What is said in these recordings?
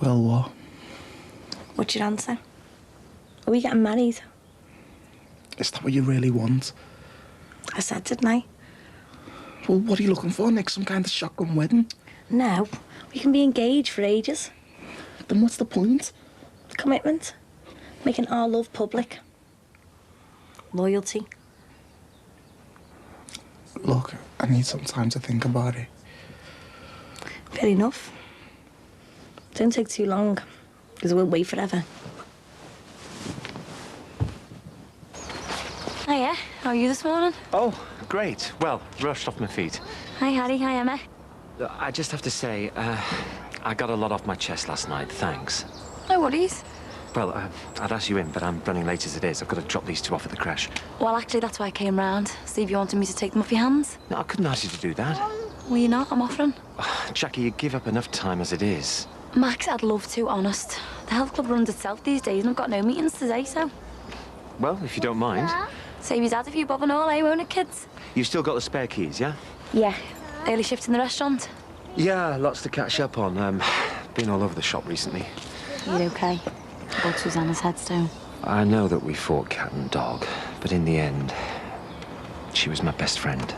Well, what? What's your answer? Are we getting married? Is that what you really want? I said, didn't I? Well, what are you looking for, Nick? Some kind of shotgun wedding? No. We can be engaged for ages. Then what's the point? Commitment. Making our love public. Loyalty. Look, I need some time to think about it. Fair enough. Don't take too long, because I won't wait forever. Hiya, how are you this morning? Oh, great. Well, rushed off my feet. Hi, Harry. Hi, Emma. I just have to say, I got a lot off my chest last night, thanks. No worries. Well, I'd ask you in, but I'm running late as it is. I've got to drop these two off at the crash. Well, actually, that's why I came round. See if you wanted me to take them off your hands. No, I couldn't ask you to do that. Well, you're not. I'm offering. Jackie, you give up enough time as it is. Max, I'd love to, honest. The health club runs itself these days and I've got no meetings today, so... Well, if you don't mind. Save his dad if you bob and all, eh, won't it, kids? You've still got the spare keys, yeah? Yeah. Early shift in the restaurant? Yeah, lots to catch up on. Been all over the shop recently. You're okay? About Susanna's headstone. I know that we fought cat and dog, but in the end, she was my best friend.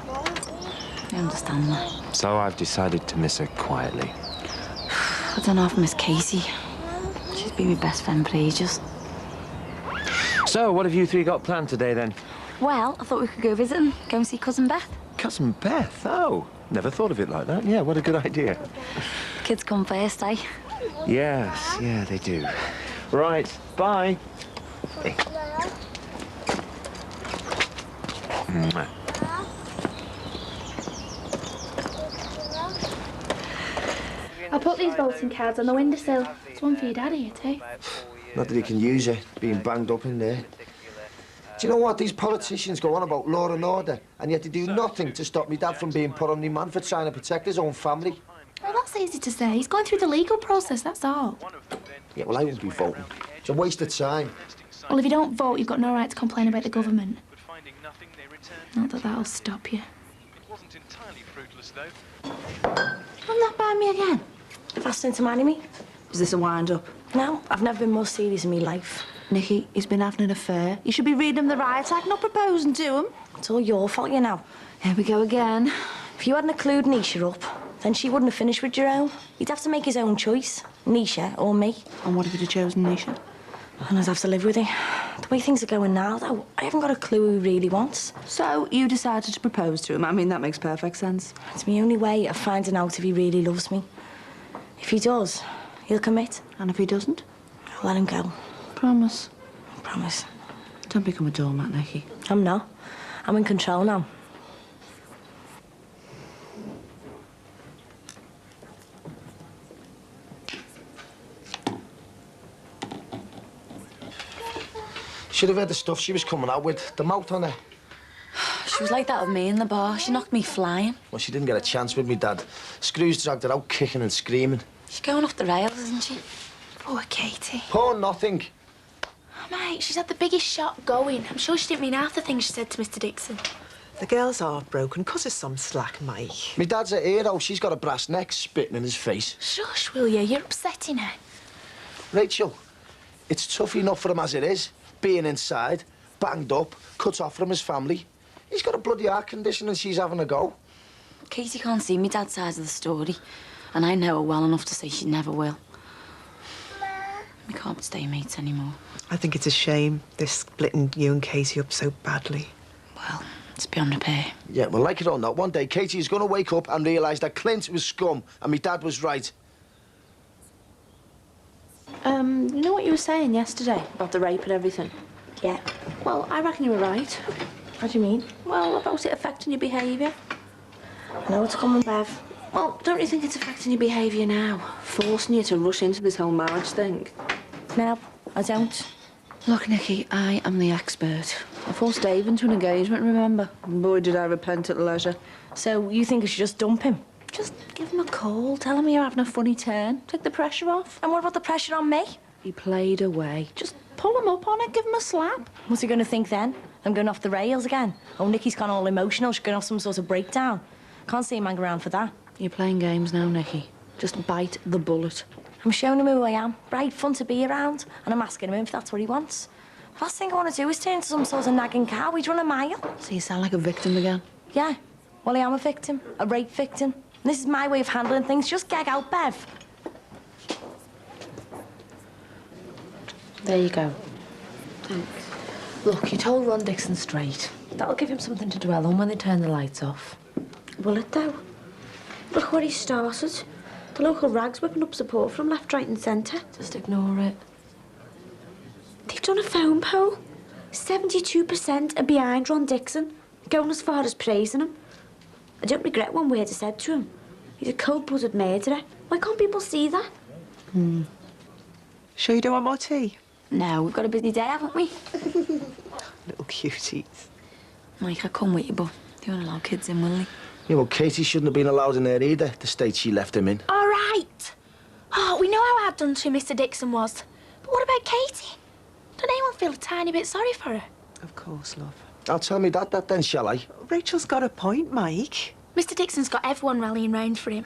I understand that. So I've decided to miss her quietly. I don't know if Miss Casey. She's been my best friend for ages. So, what have you three got planned today, then? Well, I thought we could go visiting, go and see Cousin Beth. Cousin Beth? Oh, never thought of it like that. Yeah, what a good idea. Kids come first, eh? Yes, yeah, they do. Right, bye. Hey. Mwah. I put these voting cards on the windowsill. It's one for your daddy, you too. Not that he can use it, being banged up in there. Do you know what? These politicians go on about law and order, and yet they do nothing to stop me dad from being put on remand for trying to protect his own family. Well, that's easy to say. He's going through the legal process, that's all. Yeah, well, I won't be voting. It's a waste of time. Well, if you don't vote, you've got no right to complain about the government. Not that that'll stop you. Run that by me again. Fasting to marry me? Is this a wind-up? No, I've never been more serious in my life. Nicky, he's been having an affair. You should be reading him the riot act, not proposing to him. It's all your fault, you know. Here we go again. If you hadn't clued Nisha up, then she wouldn't have finished with Jerome. He'd have to make his own choice, Nisha or me. And what if you'd have chosen Nisha? And I'd have to live with it. The way things are going now, though, I haven't got a clue who he really wants. So you decided to propose to him. I mean, that makes perfect sense. It's my only way of finding out if he really loves me. If he does, he'll commit. And if he doesn't? I'll let him go. Promise. I promise. Don't become a doormat, Nicky. I'm not. I'm in control now. Should have heard the stuff she was coming out with, the mouth on her. She was like that with me in the bar. She knocked me flying. Well, she didn't get a chance with me dad. Screws dragged her out, kicking and screaming. She's going off the rails, isn't she? Poor Katie. Poor nothing. Oh, mate, she's had the biggest shot going. I'm sure she didn't mean half the things she said to Mr. Dixon. The girl's heartbroken because of some slack, mate. My dad's a hero. She's got a brass neck spitting in his face. Shush, will you? You're upsetting her. Rachel, it's tough enough for him as it is. Being inside, banged up, cut off from his family. He's got a bloody heart condition and she's having a go. Katie can't see me dad's side of the story. And I know her well enough to say she never will. We can't stay mates anymore. I think it's a shame, this splitting you and Katie up so badly. Well, it's beyond repair. Yeah, well, like it or not, one day Katie is going to wake up and realise that Clint was scum and my dad was right. You know what you were saying yesterday about the rape and everything? Yeah. Well, I reckon you were right. What do you mean? Well, about it affecting your behaviour. I know what's coming, Bev. Well, don't you think it's affecting your behaviour now? Forcing you to rush into this whole marriage thing? No, I don't. Look, Nicky, I am the expert. I forced Dave into an engagement, remember? Boy, did I repent at leisure. So you think I should just dump him? Just give him a call, tell him you're having a funny turn, take the pressure off. And what about the pressure on me? He played away. Just pull him up on it, give him a slap. What's he going to think then? I'm going off the rails again. Oh, Nicky's gone all emotional. She's going off some sort of breakdown. Can't see him hang around for that. You're playing games now, Nicky. Just bite the bullet. I'm showing him who I am. Bright, fun to be around. And I'm asking him if that's what he wants. The last thing I want to do is turn into some sort of nagging cow. He'd run a mile. So you sound like a victim again. Yeah. Well, I am a victim. A rape victim. And this is my way of handling things. Just gag out, Bev. There you go. Thanks. Look, you told Ron Dixon straight. That'll give him something to dwell on when they turn the lights off. Will it, though? Look where he started. The local rags whipping up support from left, right and centre. Just ignore it. They've done a phone poll. 72% are behind Ron Dixon, going as far as praising him. I don't regret one word I said to him. He's a cold-blooded murderer. Why can't people see that? Sure you don't want more tea? No, we've got a busy day, haven't we? Little cuties. Mike, I'd come with you, but they won't allow kids in, will they? Yeah, well, Katie shouldn't have been allowed in there either, the state she left him in. All right. Oh, we know how hard done to Mr. Dixon was. But what about Katie? Don't anyone feel a tiny bit sorry for her? Of course, love. I'll tell me that then, shall I? Rachel's got a point, Mike. Mr. Dixon's got everyone rallying round for him.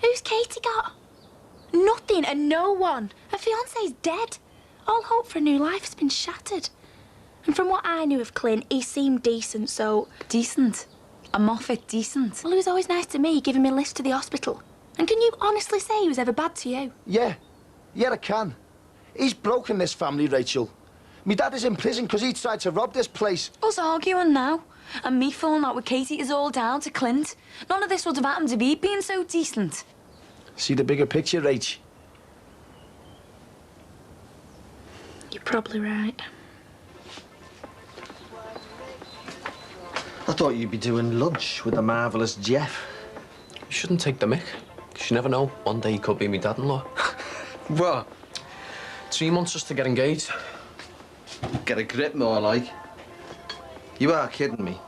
Who's Katie got? Nothing and no one. Her fiancé's dead. All hope for a new life has been shattered. And from what I knew of Clint, he seemed decent, so... Decent? A Moffat decent? Well, he was always nice to me, giving me a lift to the hospital. And can you honestly say he was ever bad to you? Yeah. Yeah, I can. He's broken this family, Rachel. Me dad is in prison because he tried to rob this place. Us arguing now, and me falling out with Katie is all down to Clint. None of this would have happened if he'd been so decent. See the bigger picture, Rach? You're probably right. I thought you'd be doing lunch with the marvellous Jeff. You shouldn't take the mick, 'cause you never know. One day he could be my dad-in-law. What? 3 months just to get engaged. Get a grip, more like. You are kidding me.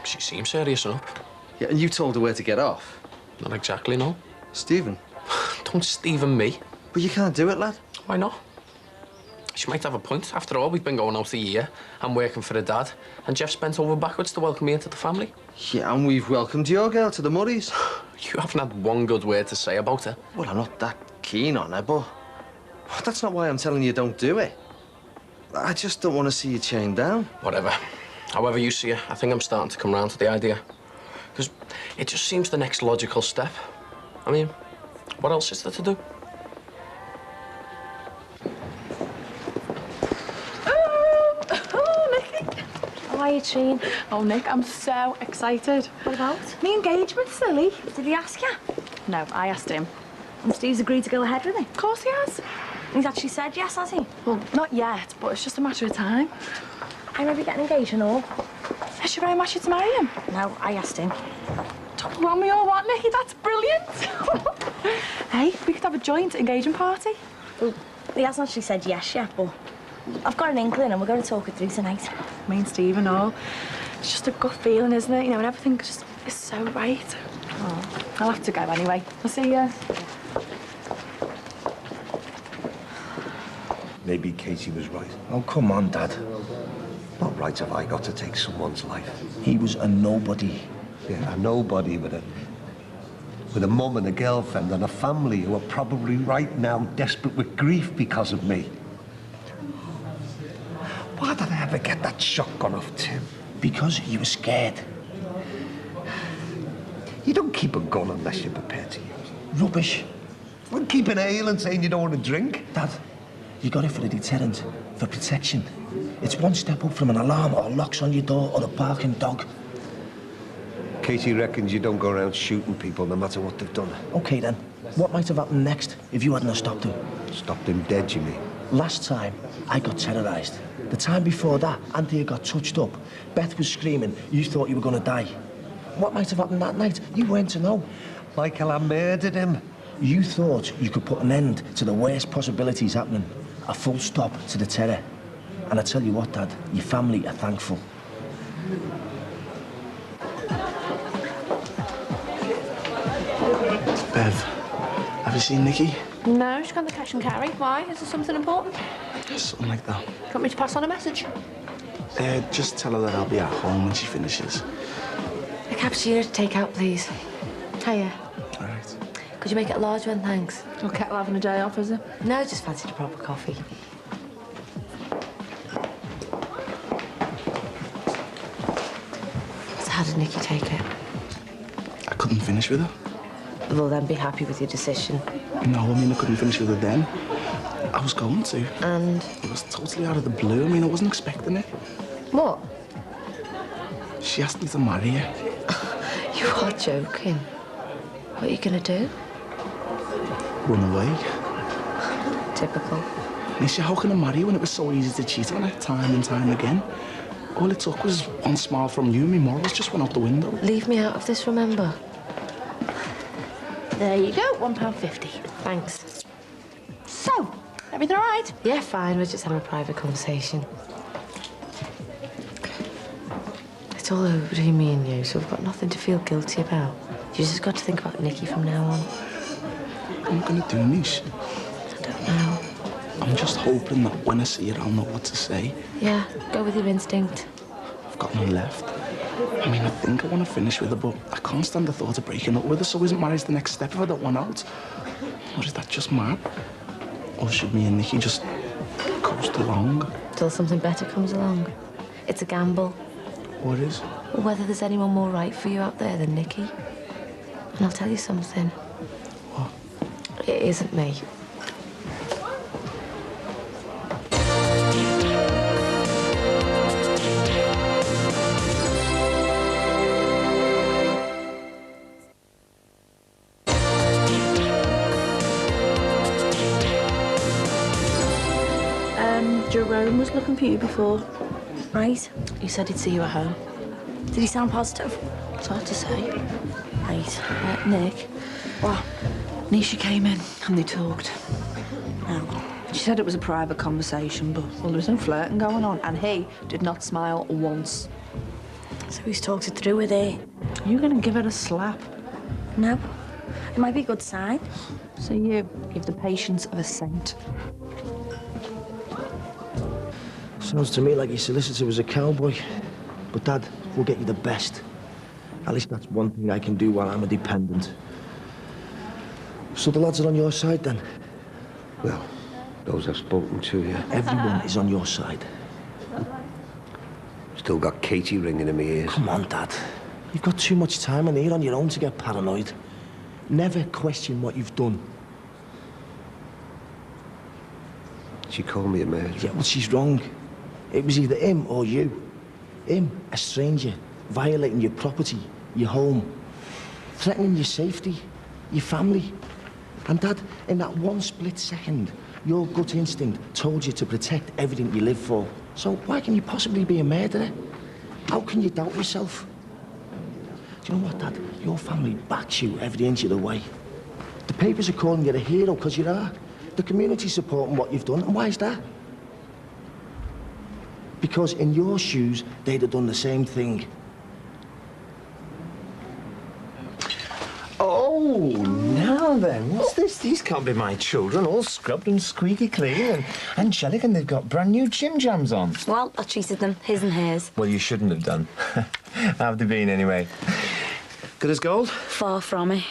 She seems serious enough. Yeah, and you told her where to get off. Not exactly, no. Stephen. Don't Stephen me. But you can't do it, lad. Why not? She might have a point. After all, we've been going out a year. I'm working for a dad. And Jeff bent over backwards to welcome me into the family. Yeah, and we've welcomed your girl to the Murrays. You haven't had one good word to say about her. Well, I'm not that keen on her, but that's not why I'm telling you don't do it. I just don't want to see you chained down. Whatever. However you see her, I think I'm starting to come round to the idea. Because it just seems the next logical step. I mean, what else is there to do? Oh, Nicky. How are you, Trine? Oh, Nick, I'm so excited. What about? Me engagement, silly. Did he ask you? No, I asked him. And Steve's agreed to go ahead with it? Of course he has. He's actually said yes, has he? Well, not yet, but it's just a matter of time. I remember getting engaged and all. Has she very much you to marry him? No, I asked him. Don't want me or what, Nicky? That's brilliant. Hey, we could have a joint engagement party. Well, he hasn't actually said yes yet, but I've got an inkling and we're going to talk it through tonight. Me and Steve and all. It's just a gut feeling, isn't it? You know, and everything just is so right. Oh, I'll have to go anyway. I'll see you. Maybe Katie was right. Oh, come on, Dad. Not right have I got to take someone's life. He was a nobody. Yeah, a nobody with a mum and a girlfriend and a family who are probably right now desperate with grief because of me. Why did I ever get that shotgun off Tim? Because you were scared. You don't keep a gun unless you're prepared to use it. Rubbish. Well, keep an ale and saying you don't want to drink. Dad, you got it for a deterrent, for protection. It's one step up from an alarm or locks on your door or a barking dog. Katie reckons you don't go around shooting people no matter what they've done. OK, then. What might have happened next if you hadn't have stopped him? Stopped him dead, you mean? Last time, I got terrorised. The time before that, Anthea got touched up. Beth was screaming. You thought you were going to die. What might have happened that night? You weren't to know. Michael, I murdered him. You thought you could put an end to the worst possibilities happening. A full stop to the terror. And I tell you what, Dad, your family are thankful. Bev, have you seen Nikki? No, she's gone to cash and carry. Why? Is there something important? Something like that. Do you want me to pass on a message? Just tell her that I'll be at home when she finishes. A cappuccino to take out, please. Hiya. All right. Could you make it a large one, thanks? Well, Kettle having a day off, is it? No, just fancied a proper coffee. So how did Nikki take it? I couldn't finish with her. Well, then be happy with your decision. No, I mean, I couldn't finish with her then. I was going to. And? It was totally out of the blue. I mean, I wasn't expecting it. What? She asked me to marry her. You are joking. What are you gonna do? Run away. Typical. Nisha, how can I marry you when it was so easy to cheat on her time and time again? All it took was one smile from you. My morals just went out the window. Leave me out of this, remember? There you go, £1.50. Thanks. So, everything all right? Yeah, fine. We're just having a private conversation. It's all over between me and you, so we've got nothing to feel guilty about. You just got to think about Nikki from now on. What am I going to do, Nish? I don't know. I'm just hoping that when I see her, I'll know what to say. Yeah, go with your instinct. I've got none left. I mean, I think I want to finish with her, but I can't stand the thought of breaking up with her, so isn't marriage the next step if I don't want out? Or is that just mad? Or should me and Nikki just coast along? Till something better comes along. It's a gamble. What is? Or whether there's anyone more right for you out there than Nikki. And I'll tell you something. What? It isn't me. Jerome was looking for you before. Right. He said he'd see you at home. Did he sound positive? It's hard to say. Right. Nick. What? Nisha came in and they talked. No. She said it was a private conversation, but, well, there was no flirting going on, and he did not smile once. So he's talked it through with her? Are you going to give it a slap? No. It might be a good sign. So you have the patience of a saint. Sounds to me like your solicitor was a cowboy. But, Dad, we'll get you the best. At least that's one thing I can do while I'm a dependent. So the lads are on your side, then? Well, those I've spoken to, yeah. Everyone is on your side. Still got Katie ringing in my ears. Come on, Dad. You've got too much time and here on your own to get paranoid. Never question what you've done. She called me a murderer. Yeah, well, she's wrong. It was either him or you. Him, a stranger, violating your property, your home, threatening your safety, your family. And, Dad, in that one split second, your gut instinct told you to protect everything you live for. So why can you possibly be a murderer? How can you doubt yourself? Do you know what, Dad? Your family backs you every inch of the way. The papers are calling you a hero because you are. The community's supporting what you've done, and why is that? Because in your shoes, they'd have done the same thing. Oh, now then, what's this? These can't be my children, all scrubbed and squeaky clean and angelic, and they've got brand new gym jams on. Well, I treated them, his and hers. Well, you shouldn't have done. How have they been, anyway? Good as gold? Far from it.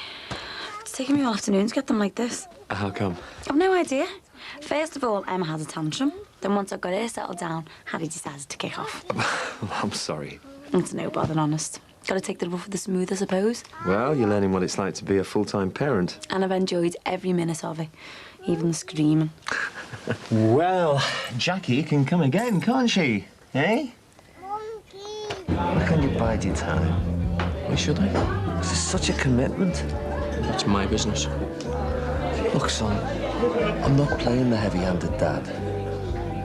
It's taken me all afternoon to get them like this. How come? I've no idea. First of all, Emma had a tantrum. Then once I got her settled down, Harry decided to kick off. I'm sorry. It's no bother, honest. Got to take the rough with the smooth, I suppose. Well, you're learning what it's like to be a full-time parent. And I've enjoyed every minute of it, even the screaming. Well, Jackie can come again, can't she? Eh? Why can't you bide your time? Why should I? This is such a commitment. It's my business. Look, son, I'm not playing the heavy-handed dad.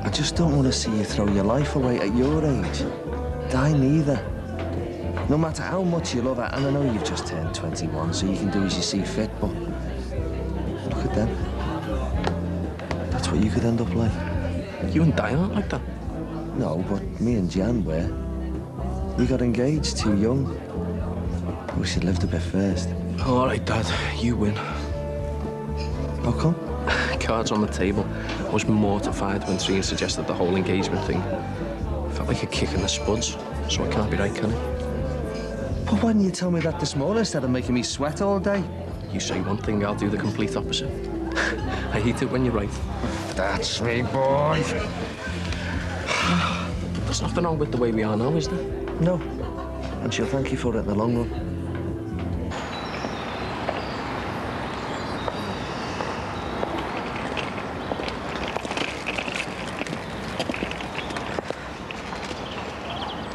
I just don't want to see you throw your life away at your age. Die neither. No matter how much you love her, and I know you've just turned 21, so you can do as you see fit, but look at them. That's what you could end up like. You and Di aren't like that. No, but me and Jan were. We got engaged too young. We should lived a bit first. All right, Dad, you win. How come? Cards on the table. I was mortified when Trina suggested the whole engagement thing. Felt like a kick in the spuds, so it can't be right, can it? But why didn't you tell me that this morning instead of making me sweat all day? You say one thing, I'll do the complete opposite. I hate it when you're right. That's me, boy. There's nothing wrong with the way we are now, is there? No. And she'll thank you for it in the long run.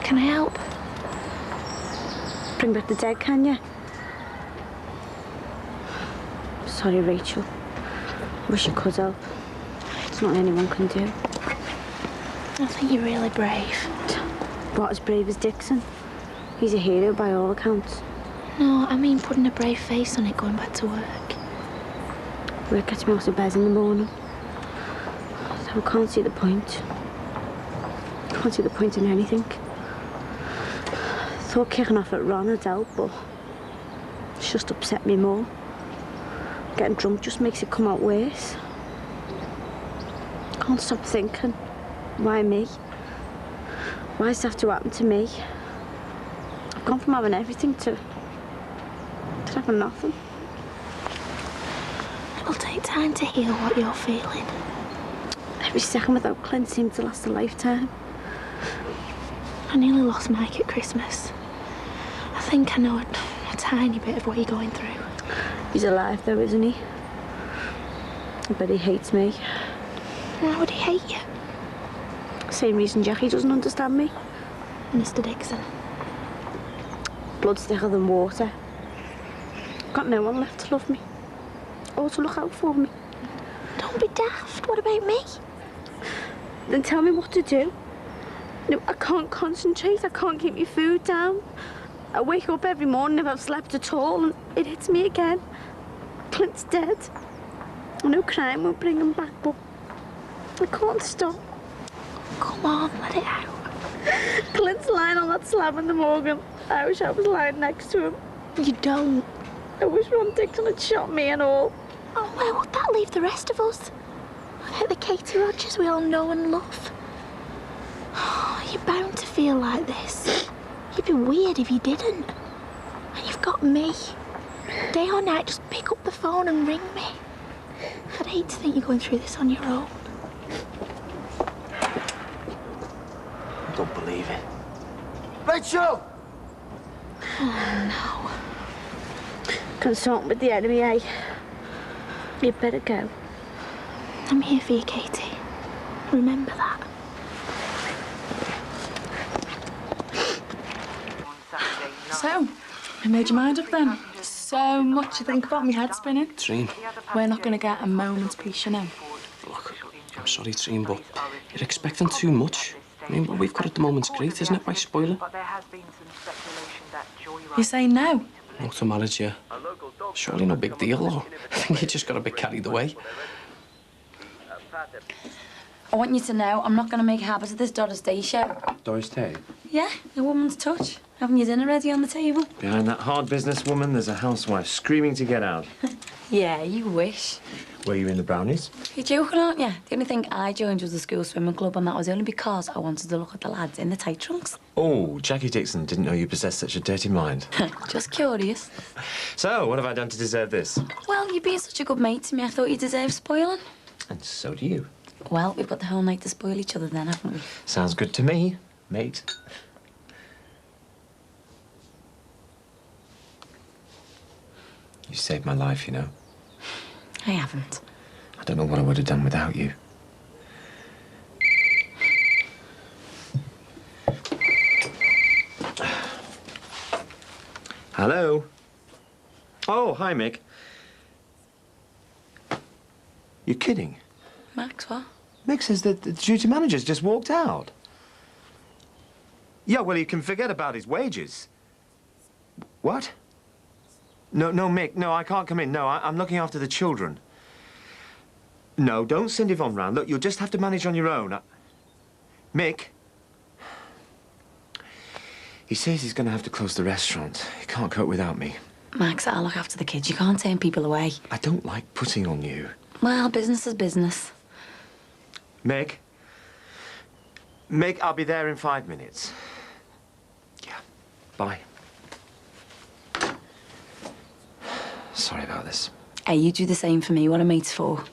Can I help? Bring back the dead, can you? Sorry, Rachel. Wish I could help. It's not anyone can do. I think you're really brave. Not as brave as Dixon. He's a hero by all accounts. No, I mean putting a brave face on it going back to work. Work gets me out of bed in the morning. So I can't see the point. Can't see the point in anything. Thought kicking off at Ron had helped, but it's just upset me more. Getting drunk just makes it come out worse. Can't stop thinking, why me? Why does it have to happen to me? I've gone from having everything to having nothing. It'll take time to heal what you're feeling. Every second without Clint seemed to last a lifetime. I nearly lost Mike at Christmas. I think I know a tiny bit of what you're going through. He's alive though, isn't he? I bet he hates me. Why would he hate you? Same reason Jackie doesn't understand me. Mr. Dixon. Blood's thicker than water. Got no one left to love me. Or to look out for me. Don't be daft. What about me? Then tell me what to do. No, I can't concentrate. I can't keep my food down. I wake up every morning if I've slept at all and it hits me again. Clint's dead. I know crime won't bring him back, but I can't stop. Come on, let it out. Clint's lying on that slab in the morgue and I wish I was lying next to him. You don't. I wish Ron Dixon had shot me and all. Oh, where would that leave the rest of us? Like the Katie Rogers we all know and love. Oh, you're bound to feel like this. You'd be weird if you didn't. And you've got me. Day or night, just pick up the phone and ring me. I'd hate to think you're going through this on your own. I don't believe it. Rachel! Oh, no. Consult with the enemy, eh? You'd better go. I'm here for you, Katie. Remember that. So, I made your mind up then. So much to think about, my head spinning. Treen. We're not going to get a moment's peace, you know. Look, I'm sorry, Treen, but you're expecting too much. I mean, what we've got at the moment's great, isn't it, by spoiler? You say no? No to marriage, yeah. Surely no big deal, though. I think you just got a bit carried away. I want you to know I'm not going to make a habit of this Doris Day show. Doris Day? Yeah, a woman's touch. Having your dinner ready on the table. Behind that hard businesswoman, there's a housewife screaming to get out. Yeah, you wish. Were you in the brownies? You're joking, aren't you? The only thing I joined was the school swimming club, and that was only because I wanted to look at the lads in the tight trunks. Oh, Jackie Dixon didn't know you possessed such a dirty mind. Just curious. So, what have I done to deserve this? Well, you've been such a good mate to me, I thought you deserved spoiling. And so do you. Well, we've got the whole night to spoil each other then, haven't we? Sounds good to me, mate. You saved my life, you know. I haven't. I don't know what I would have done without you. Hello? Oh, hi, Mick. You're kidding? Max, what? Mick says that the duty manager's just walked out. Yeah, well, he can forget about his wages. What? No, Mick, no, I can't come in. No, I'm looking after the children. No, don't send Yvonne round. Look, you'll just have to manage on your own. Mick? He says he's going to have to close the restaurant. He can't cope without me. Max, I'll look after the kids. You can't turn people away. I don't like putting on you. Well, business is business. Mick? Mick, I'll be there in 5 minutes. Yeah, bye. sorry about this. Hey, you do the same for me. What are mates for?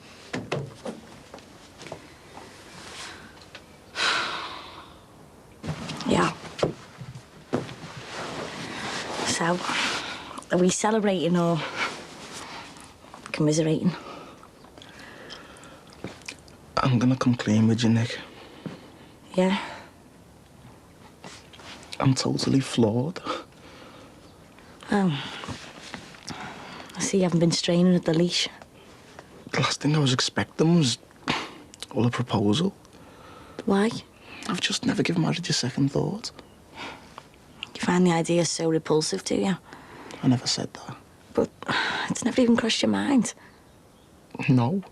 Yeah. So, are we celebrating or commiserating? I'm gonna come clean with you, Nick. Yeah? I'm totally flawed. Oh. I see you haven't been straining at the leash. The last thing I was expecting was all a proposal. Why? I've just never given marriage a second thought. You find the idea so repulsive, do you? I never said that. But it's never even crossed your mind. No.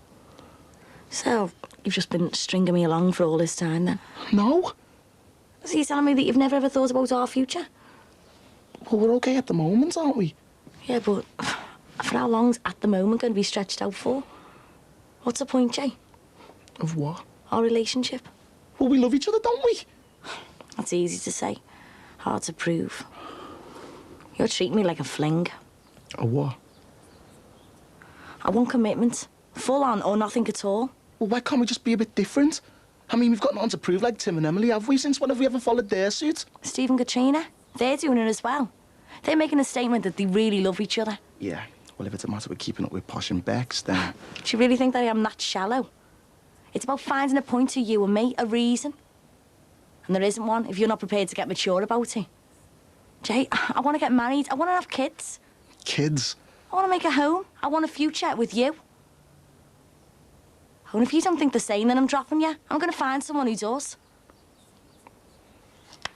So, you've just been stringing me along for all this time, then? No. So you're telling me that you've never ever thought about our future? Well, we're okay at the moment, aren't we? Yeah, but for how long's at the moment going to be stretched out for? What's the point, Jay? Of what? Our relationship. Well, we love each other, don't we? That's easy to say. Hard to prove. You're treating me like a fling. A what? I want commitment. Full on or nothing at all. Well, why can't we just be a bit different? I mean, we've got nothing to prove like Tim and Emily, have we? Since when have we ever followed their suit? Steve and Katrina, they're doing it as well. They're making a statement that they really love each other. Yeah. Well, if it's a matter of keeping up with Posh and Bex, then... Do you really think that I am that shallow? It's about finding a point to you and me, a reason. And there isn't one if you're not prepared to get mature about it. Jay, I want to get married. I want to have kids. Kids? I want to make a home. I want a future with you. And if you don't think the same, then I'm dropping you. I'm going to find someone who does.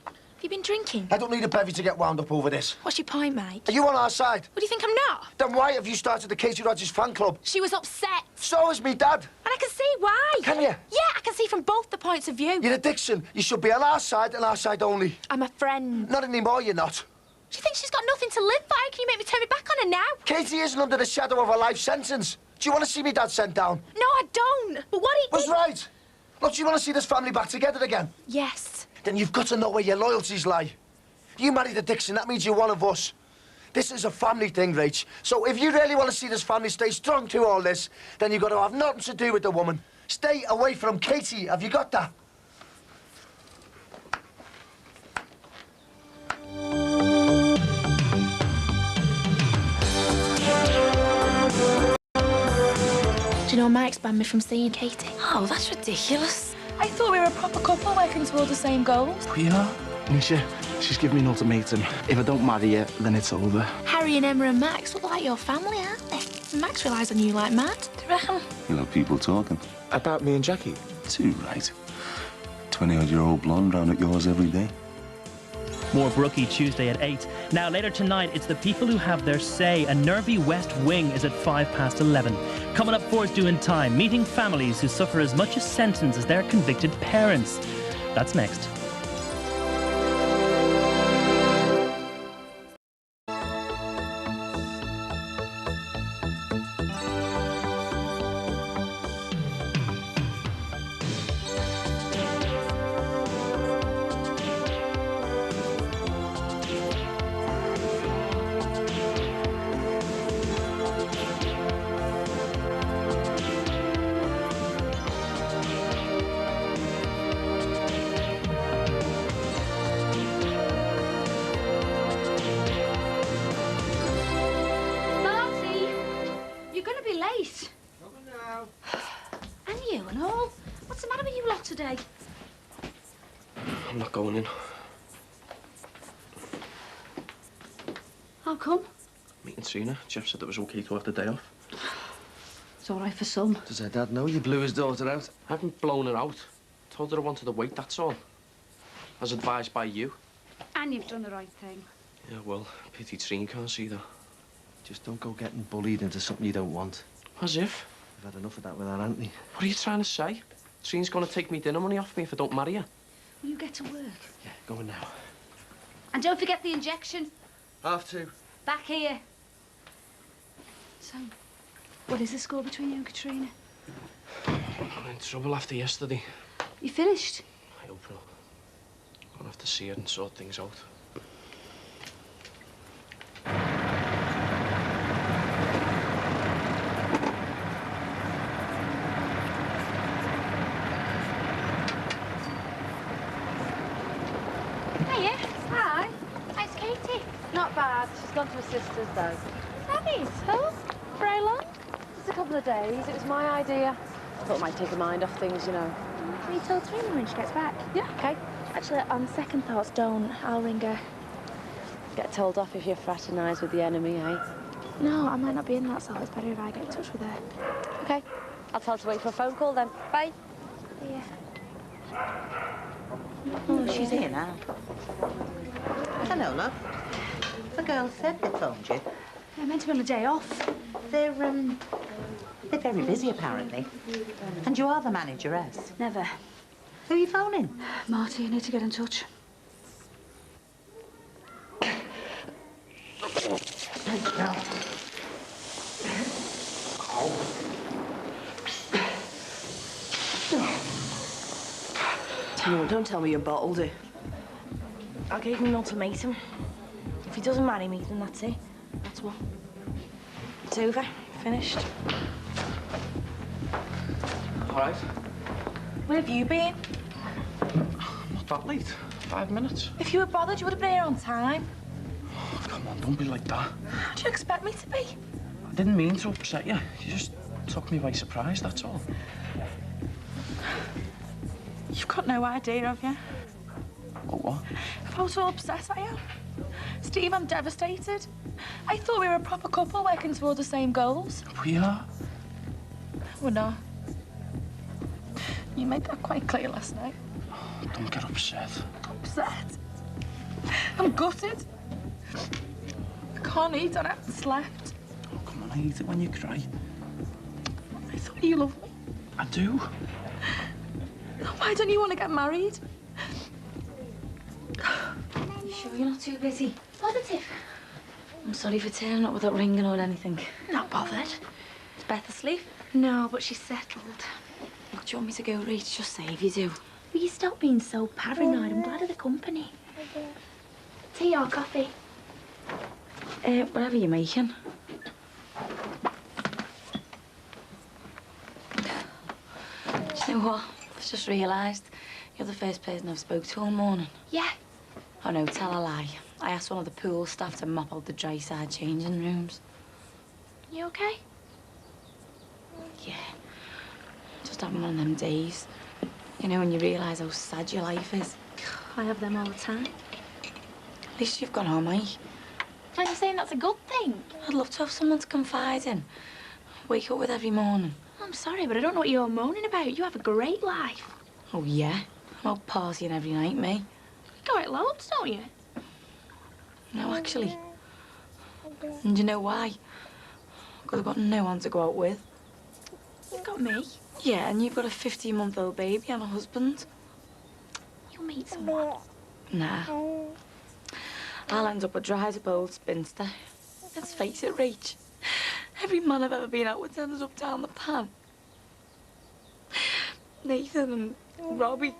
Have you been drinking? I don't need a bevy to get wound up over this. What's your point, mate? Are you on our side? What, do you think I'm not? Then why have you started the Katie Rogers fan club? She was upset. So is me dad. And I can see why. Can you? Yeah, I can see from both the points of view. You're a Dixon. You should be on our side and our side only. I'm a friend. Not anymore, you're not. She thinks she's got nothing to live by. Can you make me turn me back on her now? Katie isn't under the shadow of a life sentence. Do you want to see me dad sent down? No, I don't. But what he Was did... right. Look, do you want to see this family back together again? Yes. Then you've got to know where your loyalties lie. You married a Dixon, that means you're one of us. This is a family thing, Rach. So if you really want to see this family stay strong through all this, then you've got to have nothing to do with the woman. Stay away from Katie. Have you got that? Do you know Mike's banned me from seeing Katie? Oh, that's ridiculous. I thought we were a proper couple working towards the same goals. We are. Misha, she's given me an ultimatum. If I don't marry you, then it's over. Harry and Emma and Max look like your family, aren't they? Max relies on you like mad. Do you reckon? You know, people talking. About me and Jackie? Too right. 20-odd-year-old blonde round at yours every day. More Brookie Tuesday at 8. Now, later tonight, it's the people who have their say. A nervy West Wing is at 11:05. Coming up for us doing time, meeting families who suffer as much a sentence as their convicted parents. That's next. Today. I'm not going in. How come? Meeting Trina. Jeff said it was okay to have the day off. It's all right for some. Does her dad know you blew his daughter out? I haven't blown her out. Told her I wanted to wait, that's all. As advised by you. And you've done the right thing. Yeah, well, pity Trina can't see that. Just don't go getting bullied into something you don't want. As if? We've had enough of that with our auntie. What are you trying to say? Trina's going to take me dinner money off me if I don't marry her. Will you get to work? Yeah, going now. And don't forget the injection. Half two. Back here. So, what is the score between you and Katrina? I'm in trouble after yesterday. You finished? I hope not. I'll have to see her and sort things out. to my sister's, though. Nice. Oh, for how long? Just a couple of days. It was my idea. I thought I might take her mind off things, you know. Will you tell Trina when she gets back? Yeah, okay. Actually, on second thoughts, don't. I'll ring her. Get told off if you fraternise with the enemy, eh? No, I might not be in that, so it's better if I get in touch with her. Okay. I'll tell her to wait for a phone call then. Bye. Yeah. Oh, she's here now. Hello, love. The girl said they phoned you. I meant to be on a day off. They're very busy, apparently. And you are the manageress. Never. Who are you phoning? Marty, I need to get in touch. No, don't tell me you're bottled it. I gave him an ultimatum. If he doesn't marry me, then that's it. That's what. It's over. Finished. All right. Where have you been? Not that late. 5 minutes. If you were bothered, you would have been here on time. Oh, come on, don't be like that. How do you expect me to be? I didn't mean to upset you. You just took me by surprise, that's all. You've got no idea, have you? Oh, what? How so upset I am. Steve, I'm devastated. I thought we were a proper couple working toward the same goals. We are. We're not. You made that quite clear last night. Don't get upset. Upset? I'm gutted. I can't eat and I haven't slept. Oh, come on, I hate it when you cry. I thought you loved me. I do. Why don't you want to get married? You sure you're not too busy? Positive. I'm sorry for turning up without ringing or anything. Not bothered. Is Beth asleep? No, but she's settled. What do you want me to go read? Just say if you do. Will you stop being so paranoid? I'm glad of the company. Tea or coffee? Whatever you're making. Do you know what? I've just realised you're the first person I've spoke to all morning. Yeah. Oh no, tell a lie. I asked one of the pool staff to mop out the dry side changing rooms. You okay? Yeah. Just having one of them days. You know, when you realise how sad your life is. I have them all the time. At least you've got home, eh? Are you saying that's a good thing? I'd love to have someone to confide in. Wake up with every morning. I'm sorry, but I don't know what you're moaning about. You have a great life. Oh, yeah? I'm out partying every night, me. You go out loads, don't you? No, actually. And do you know why? Because I've got no one to go out with. You've got me. Yeah, and you've got a 15-month-old baby and a husband. You'll meet someone. Nah. I'll end up a dried-up old spinster. Let's face it, Rach. Every man I've ever been out with ends up down the pan. Nathan and Robbie.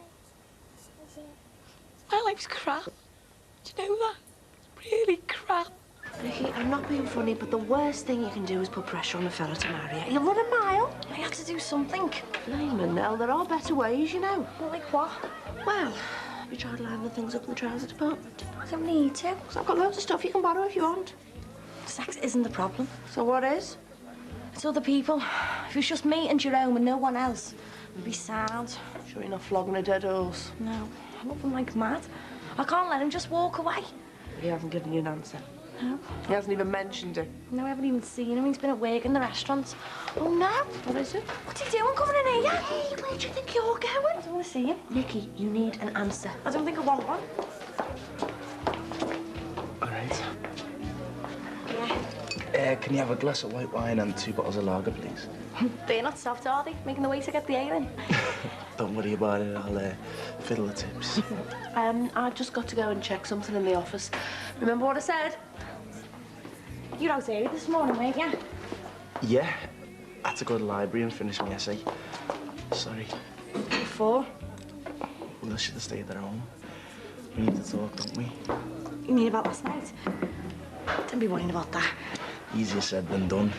My life's crap. Do you know that? Really crap. Nicky, I'm not being funny, but the worst thing you can do is put pressure on a fella to marry you. He'll run a mile. I have to do something. Blimey, Nell, there are better ways, you know. Like what? Well, have you tried lining things up in the trouser department? I don't need to. So I've got loads of stuff you can borrow if you want. Sex isn't the problem. So what is? It's other people. If it was just me and Jerome and no one else, it'd be sad. Sure you're not flogging a dead horse? No, I love him like mad. I can't let him just walk away. He hasn't given you an answer. No. He hasn't even mentioned it. No, I haven't even seen him. He's been at work in the restaurant. Oh, no. What is it? What's he doing coming in here? Hey, where do you think you're going? I don't want to see him. Nicky, you need an answer. I don't think I want one. All right. Yeah. Can you have a glass of white wine and 2 bottles of lager, please? They're not soft, are they? Making the way to get the ale in. Don't worry about it. I'll fiddle the tips. I've just got to go and check something in the office. Remember what I said? You were out early this morning, weren't you? Yeah. I had to go to the library and finish my essay. Sorry. What for? Well, I should have stayed at home. We need to talk, don't we? You mean about last night? Don't be worrying about that. Easier said than done.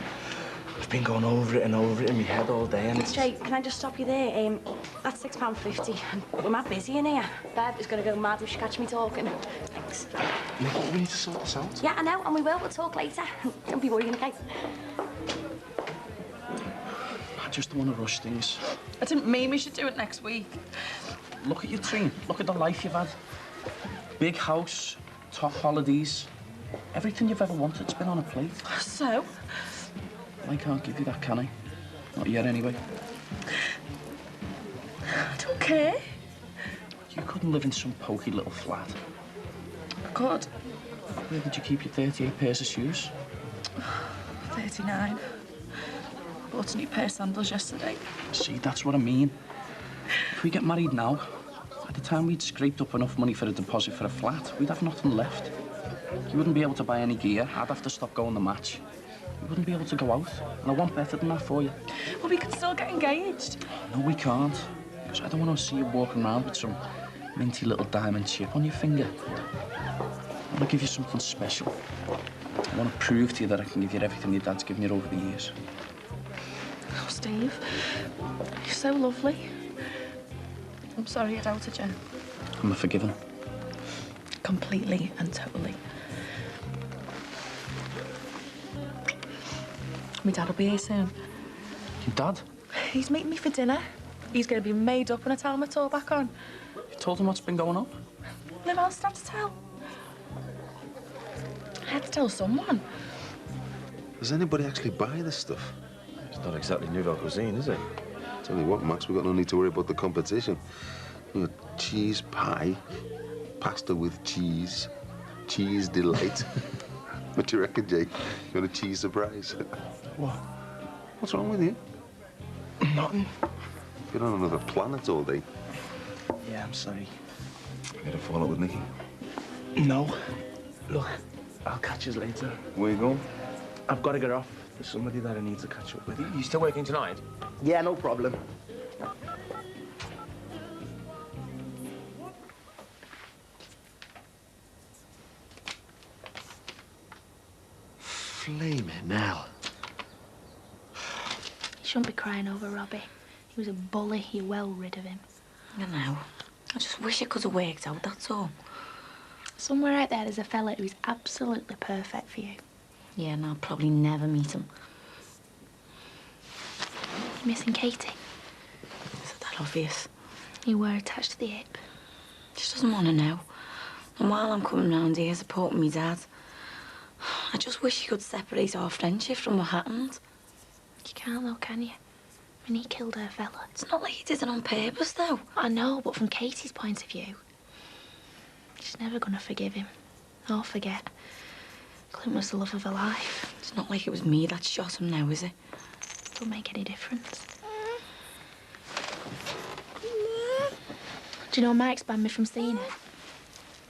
I've been going over it and over it in my head all day and it's... Jay, can I just stop you there? That's £6.50. We're mad busy in here. Bev is going to go mad if she catches me talking. thanks. Nick, we need to sort this out. Yeah, I know, and we will. We'll talk later. Don't be worrying, okay? I just don't want to rush things. I didn't mean we should do it next week. Look at your team. Look at the life you've had. Big house, top holidays. Everything you've ever wanted's been on a plate. So? I can't give you that, can I? Not yet, anyway. I don't care. You couldn't live in some pokey little flat. I could. Where did you keep your 38 pairs of shoes? 39. Bought a new pair of sandals yesterday. See, that's what I mean. If we get married now, by the time we'd scraped up enough money for a deposit for a flat, we'd have nothing left. You wouldn't be able to buy any gear. I'd have to stop going to match. You wouldn't be able to go out. And I want better than that for you. Well, we could still get engaged. No, we can't. Because I don't want to see you walking around with some minty little diamond chip on your finger. I want to give you something special. I want to prove to you that I can give you everything your dad's given you over the years. Oh, Steve, you're so lovely. I'm sorry I doubted you. I'm a forgiven. Completely and totally. My dad will be here soon. Your dad? He's meeting me for dinner. He's going to be made up when I tell him it's all back on. You told him what's been going on? Who else did I have to tell? I had to tell someone. Does anybody actually buy this stuff? It's not exactly nouvelle cuisine, is it? Tell you what, Max, we've got no need to worry about the competition. You know, cheese pie, pasta with cheese, cheese delight. What do you reckon, Jake? You want a cheese surprise? What? What's wrong with you? Nothing. Been on another planet all day. Yeah, I'm sorry. You had a fallout with Nicky? No. Look, I'll catch you later. Where you going? I've got to get off. There's somebody that I need to catch up with. You still working tonight? Yeah, no problem. Flaming hell. You shouldn't be crying over Robbie. He was a bully. You're well rid of him. I know. I just wish it could have worked out, that's all. Somewhere out there's a fella who's absolutely perfect for you. Yeah, and I'll probably never meet him. You missing Katie? Is it that obvious? You were attached to the ape. She doesn't want to know. And while I'm coming round here supporting my dad, I just wish he could separate our friendship from what happened. You can't though, can you? I mean, he killed her fella. It's not like he did it on purpose, though. I know, but from Katie's point of view, she's never gonna forgive him. Or forget. Clint was the love of her life. It's not like it was me that shot him now, is it? Don't make any difference. Do you know Mike's banned me from seeing her?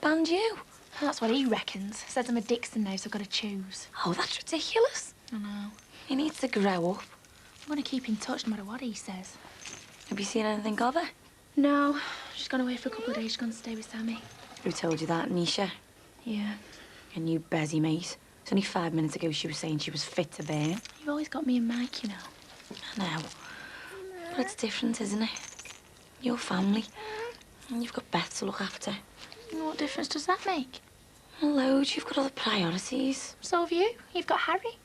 Banned you? That's what he reckons. Says I'm a Dixon now, so I've got to choose. Oh, that's ridiculous. I know. He needs to grow up. I'm going to keep in touch no matter what he says. Have you seen anything of her? No. She's gone away for a couple of days. She's gone to stay with Sammy. Who told you that, Nisha? Yeah. Your new Bezzy mate. It's only 5 minutes ago she was saying she was fit to burn. You've always got me and Mike, you know. I know. But it's different, isn't it? Your family. And you've got Beth to look after. What difference does that make? Well, loads. You've got other priorities. So have you. You've got Harry.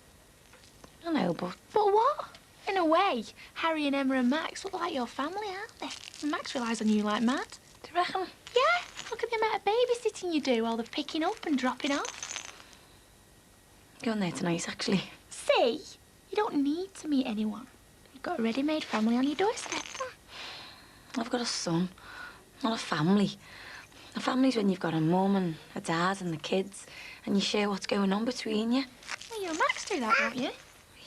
I know, but... But what? In a way, Harry and Emma and Max look like your family, aren't they? And Max relies on you like mad. Do you reckon? Yeah. Look at the amount of babysitting you do while they're picking up and dropping off. Going there tonight, actually. See? You don't need to meet anyone. You've got a ready-made family on your doorstep. I've got a son, not a family. A family's when you've got a mum and a dad and the kids, and you share what's going on between you. Well, you and Max do that, don't you?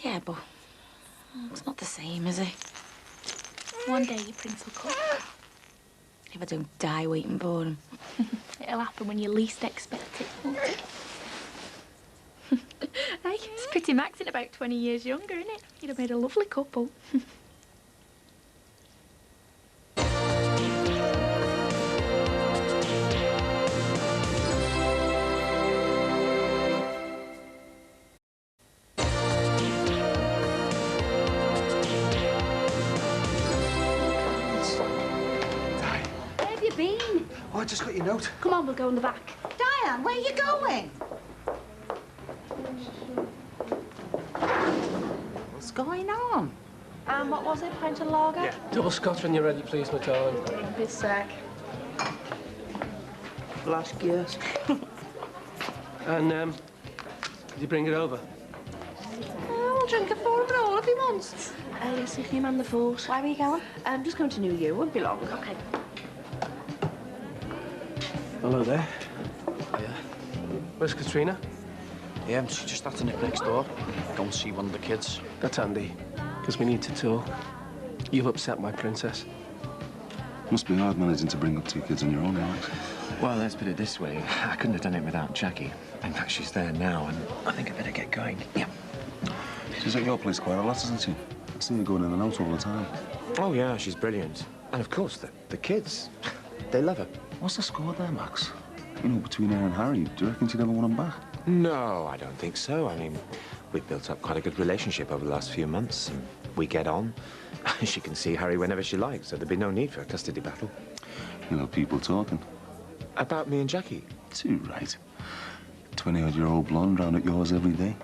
Yeah, but it's not the same, is it? One day your prince will come. If I don't die waiting for him. It'll happen when you least expect it, won't it? Hey, it's pretty Max in about 20 years younger, isn't it? You'd have made a lovely couple. Where have you been? Oh, I just got your note. Come on, we'll go in the back. Diane, where are you going? What's going on? What was it? Pint of lager? Yeah. Double scotch when you're ready, please, my darling. Be a sec. Last gears. And, did you bring it over? I'll drink it for him and all if he wants. Yes, if you man the force. Where are you going? I'm just going to New Year. Won't be long. Okay. Hello there. Hiya. Where's Katrina? Yeah, she just had to nip next door. Go and see one of the kids. That's handy, because we need to talk. You've upset my princess. Must be hard managing to bring up two kids on your own, Alex. Well, let's put it this way. I couldn't have done it without Jackie. In fact, she's there now, and I think I better get going. Yeah. She's at your place quite a lot, isn't she? I see her going in and out all the time. Oh, yeah, she's brilliant. And, of course, the kids. They love her. What's the score there, Max? You know, between her and Harry, do you reckon she'd ever want him back? No, I don't think so. I mean, we've built up quite a good relationship over the last few months, and we get on. She can see Harry whenever she likes, so there'd be no need for a custody battle. You know, people talking. About me and Jackie? Too right. 20-odd-year-old blonde round at yours every day.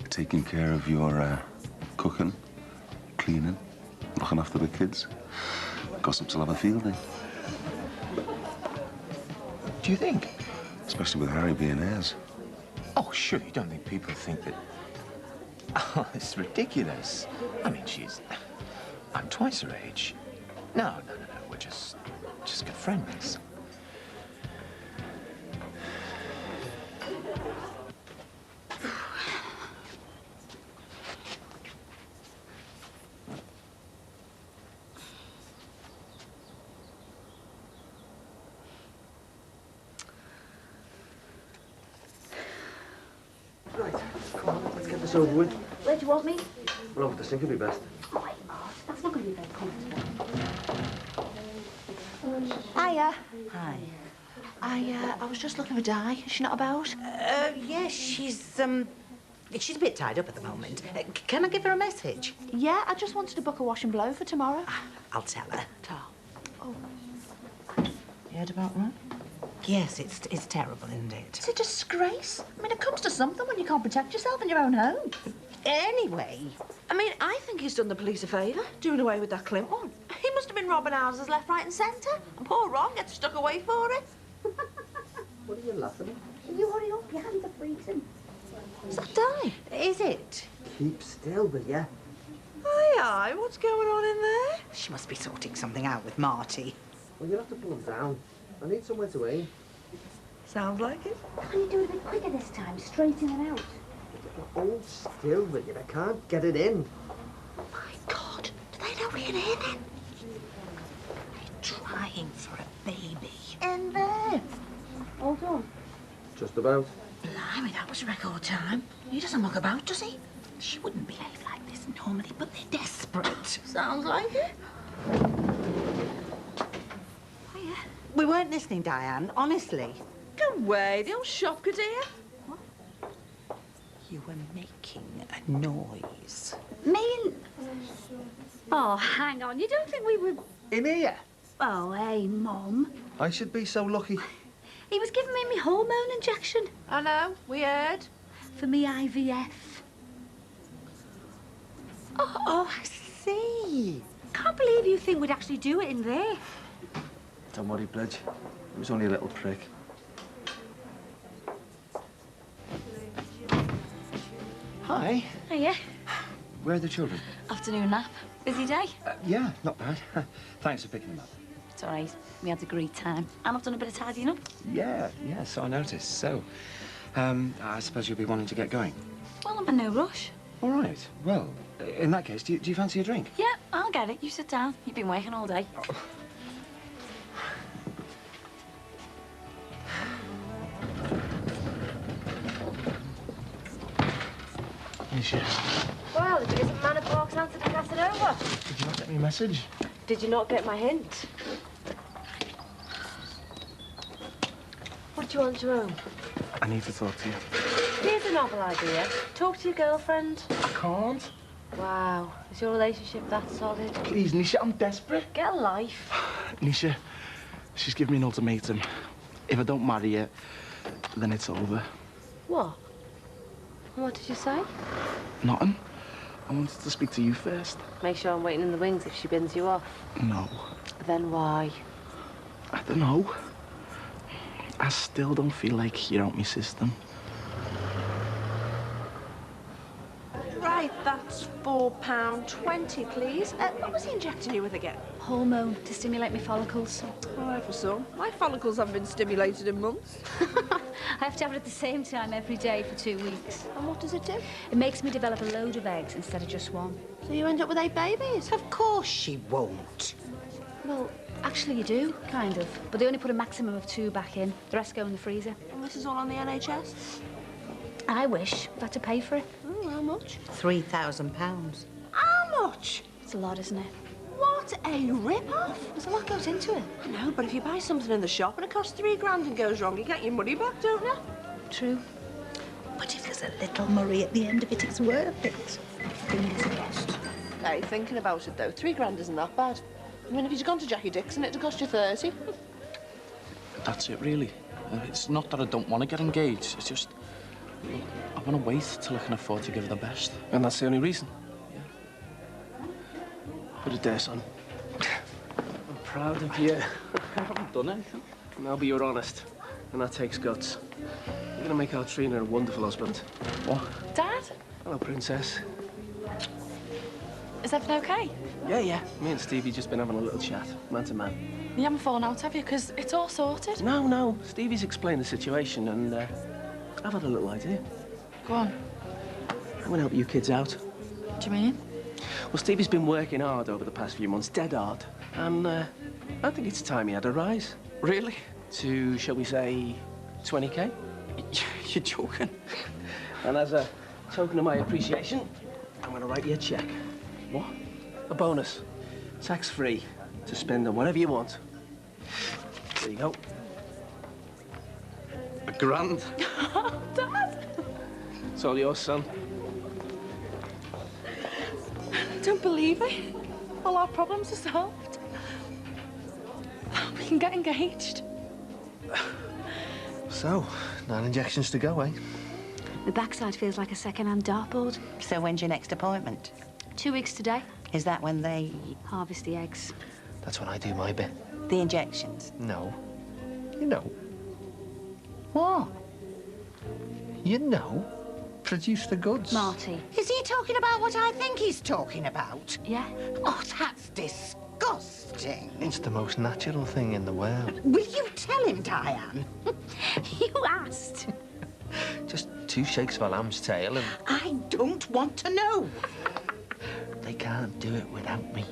Taking care of your, cooking, cleaning, looking after the kids. Gossips will have a field day. Do you think? Especially with Harry being heirs. Oh, sure, you don't think people think that... Oh, it's ridiculous. I mean, I'm twice her age. No, we're just good friends. Right, come on, let's get this over with. Where do you want me? Well, over the sink would be best. Oh, my God. That's not going to be very comfortable. Hiya. Hi. I was just looking for Di. Is she not about? Yeah, she's a bit tied up at the moment. Can I give her a message? Yeah, I just wanted to book a wash and blow for tomorrow. I'll tell her. Oh. You heard about that? Yes, it's terrible, isn't it? It's a disgrace. I mean, it comes to something when you can't protect yourself in your own home. Anyway. I mean, I think he's done the police a favour, doing away with that Clint one. He must have been robbing houses left, right and centre. And poor Ron gets stuck away for it. What are you laughing at? You hurry up, your hands are freezing. Is that Di? Is it? Keep still, will ya? Aye, what's going on in there? She must be sorting something out with Marty. Well, you'll have to pull him down. I need somewhere to aim. Sounds like it. Can you do it a bit quicker this time? Straight in and out. Hold still, will you? I can't get it in. My God, do they know we're in here then? They're trying for a baby. In there. All done. Just about. Blimey, that was record time. He doesn't look about, does he? She wouldn't behave like this normally, but they're desperate. Sounds like it. We weren't listening, Diane, honestly. Go away, the old shopker, dear. You were making a noise. Me and... Oh, hang on. You don't think we were... In here? Oh, hey, Mum. I should be so lucky. He was giving me my hormone injection. I know, we heard. For me IVF. Oh, I see. Can't believe you think we'd actually do it in there. Don't worry, Bledge. It was only a little prick. Hi. Hiya. Where are the children? Afternoon nap. Busy day? Yeah, not bad. Thanks for picking them up. It's all right. We had a great time. And I've done a bit of tidying up. Yeah, so I noticed. So, I suppose you'll be wanting to get going. Well, I'm in no rush. All right. Well, in that case, do you fancy a drink? Yeah, I'll get it. You sit down. You've been working all day. Nisha, Well, if it isn't Man of Park's answer to Casanova. did you not get me a message? Did you not get my hint? What do you want to own? I need to talk to you. Here's a novel idea. Talk to your girlfriend. I can't. Wow. Is your relationship that solid? Please, Nisha, I'm desperate. Get a life. Nisha, she's given me an ultimatum. If I don't marry her, then it's over. What? What did you say? Nothing. I wanted to speak to you first. Make sure I'm waiting in the wings if she bins you off. No. Then why? I don't know. I still don't feel like you're out my system. Right, that's £4.20, please. What was he injecting you with again? Hormone to stimulate my follicles. All right, for some. My follicles haven't been stimulated in months. I have to have it at the same time every day for 2 weeks. And what does it do? It makes me develop a load of eggs instead of just one. So you end up with 8 babies? Of course she won't. Well, actually you do, kind of. But they only put a maximum of 2 back in. The rest go in the freezer. And this is all on the NHS? I wish. I've had to pay for it. Oh, how much? £3,000. How much? It's a lot, isn't it? What a rip-off. There's a lot goes into it. I know, but if you buy something in the shop and it costs £3 grand and goes wrong, you get your money back, don't you? True. But if there's a little Murray at the end of it, it's worth it. Fingers crossed. Hey, thinking about it, though, £3 grand isn't that bad. I mean, if you'd gone to Jackie Dixon, it'd have cost you 30. That's it, really. It's not that I don't want to get engaged. It's just... Look, I want to wait till I can afford to give her the best. And that's the only reason? Yeah. Put it there, son. I'm proud of you. I haven't done anything. No, but you're honest. And that takes guts. You're going to make Altrina a wonderful husband. What? Dad? Hello, Princess. Is everything okay? Yeah. Me and Stevie just been having a little chat, man to man. You haven't fallen out, have you? Because it's all sorted. No. Stevie's explained the situation and I've had a little idea. Go on. I'm going to help you kids out. What do you mean? Well, Stevie's been working hard over the past few months, dead hard. And I think it's time he had a rise. Really? To, shall we say, 20K? You're joking. And as a token of my appreciation, I'm going to write you a cheque. What? A bonus. Tax-free. To spend on whatever you want. There you go. £1 grand. Dad! It's all yours, son. I don't believe it. All our problems are solved. We can get engaged. So, 9 injections to go, eh? My backside feels like a second-hand dartboard. So when's your next appointment? 2 weeks today. Is that when they... Harvest the eggs. That's when I do my bit. the injections? No. You know. What? You know. Produce the goods. Marty. Is he talking about what I think he's talking about? Yeah. Oh, that's disgusting. It's the most natural thing in the world. Will you tell him, Diane? You asked. Just 2 shakes of a lamb's tail and... I don't want to know. They can't do it without me.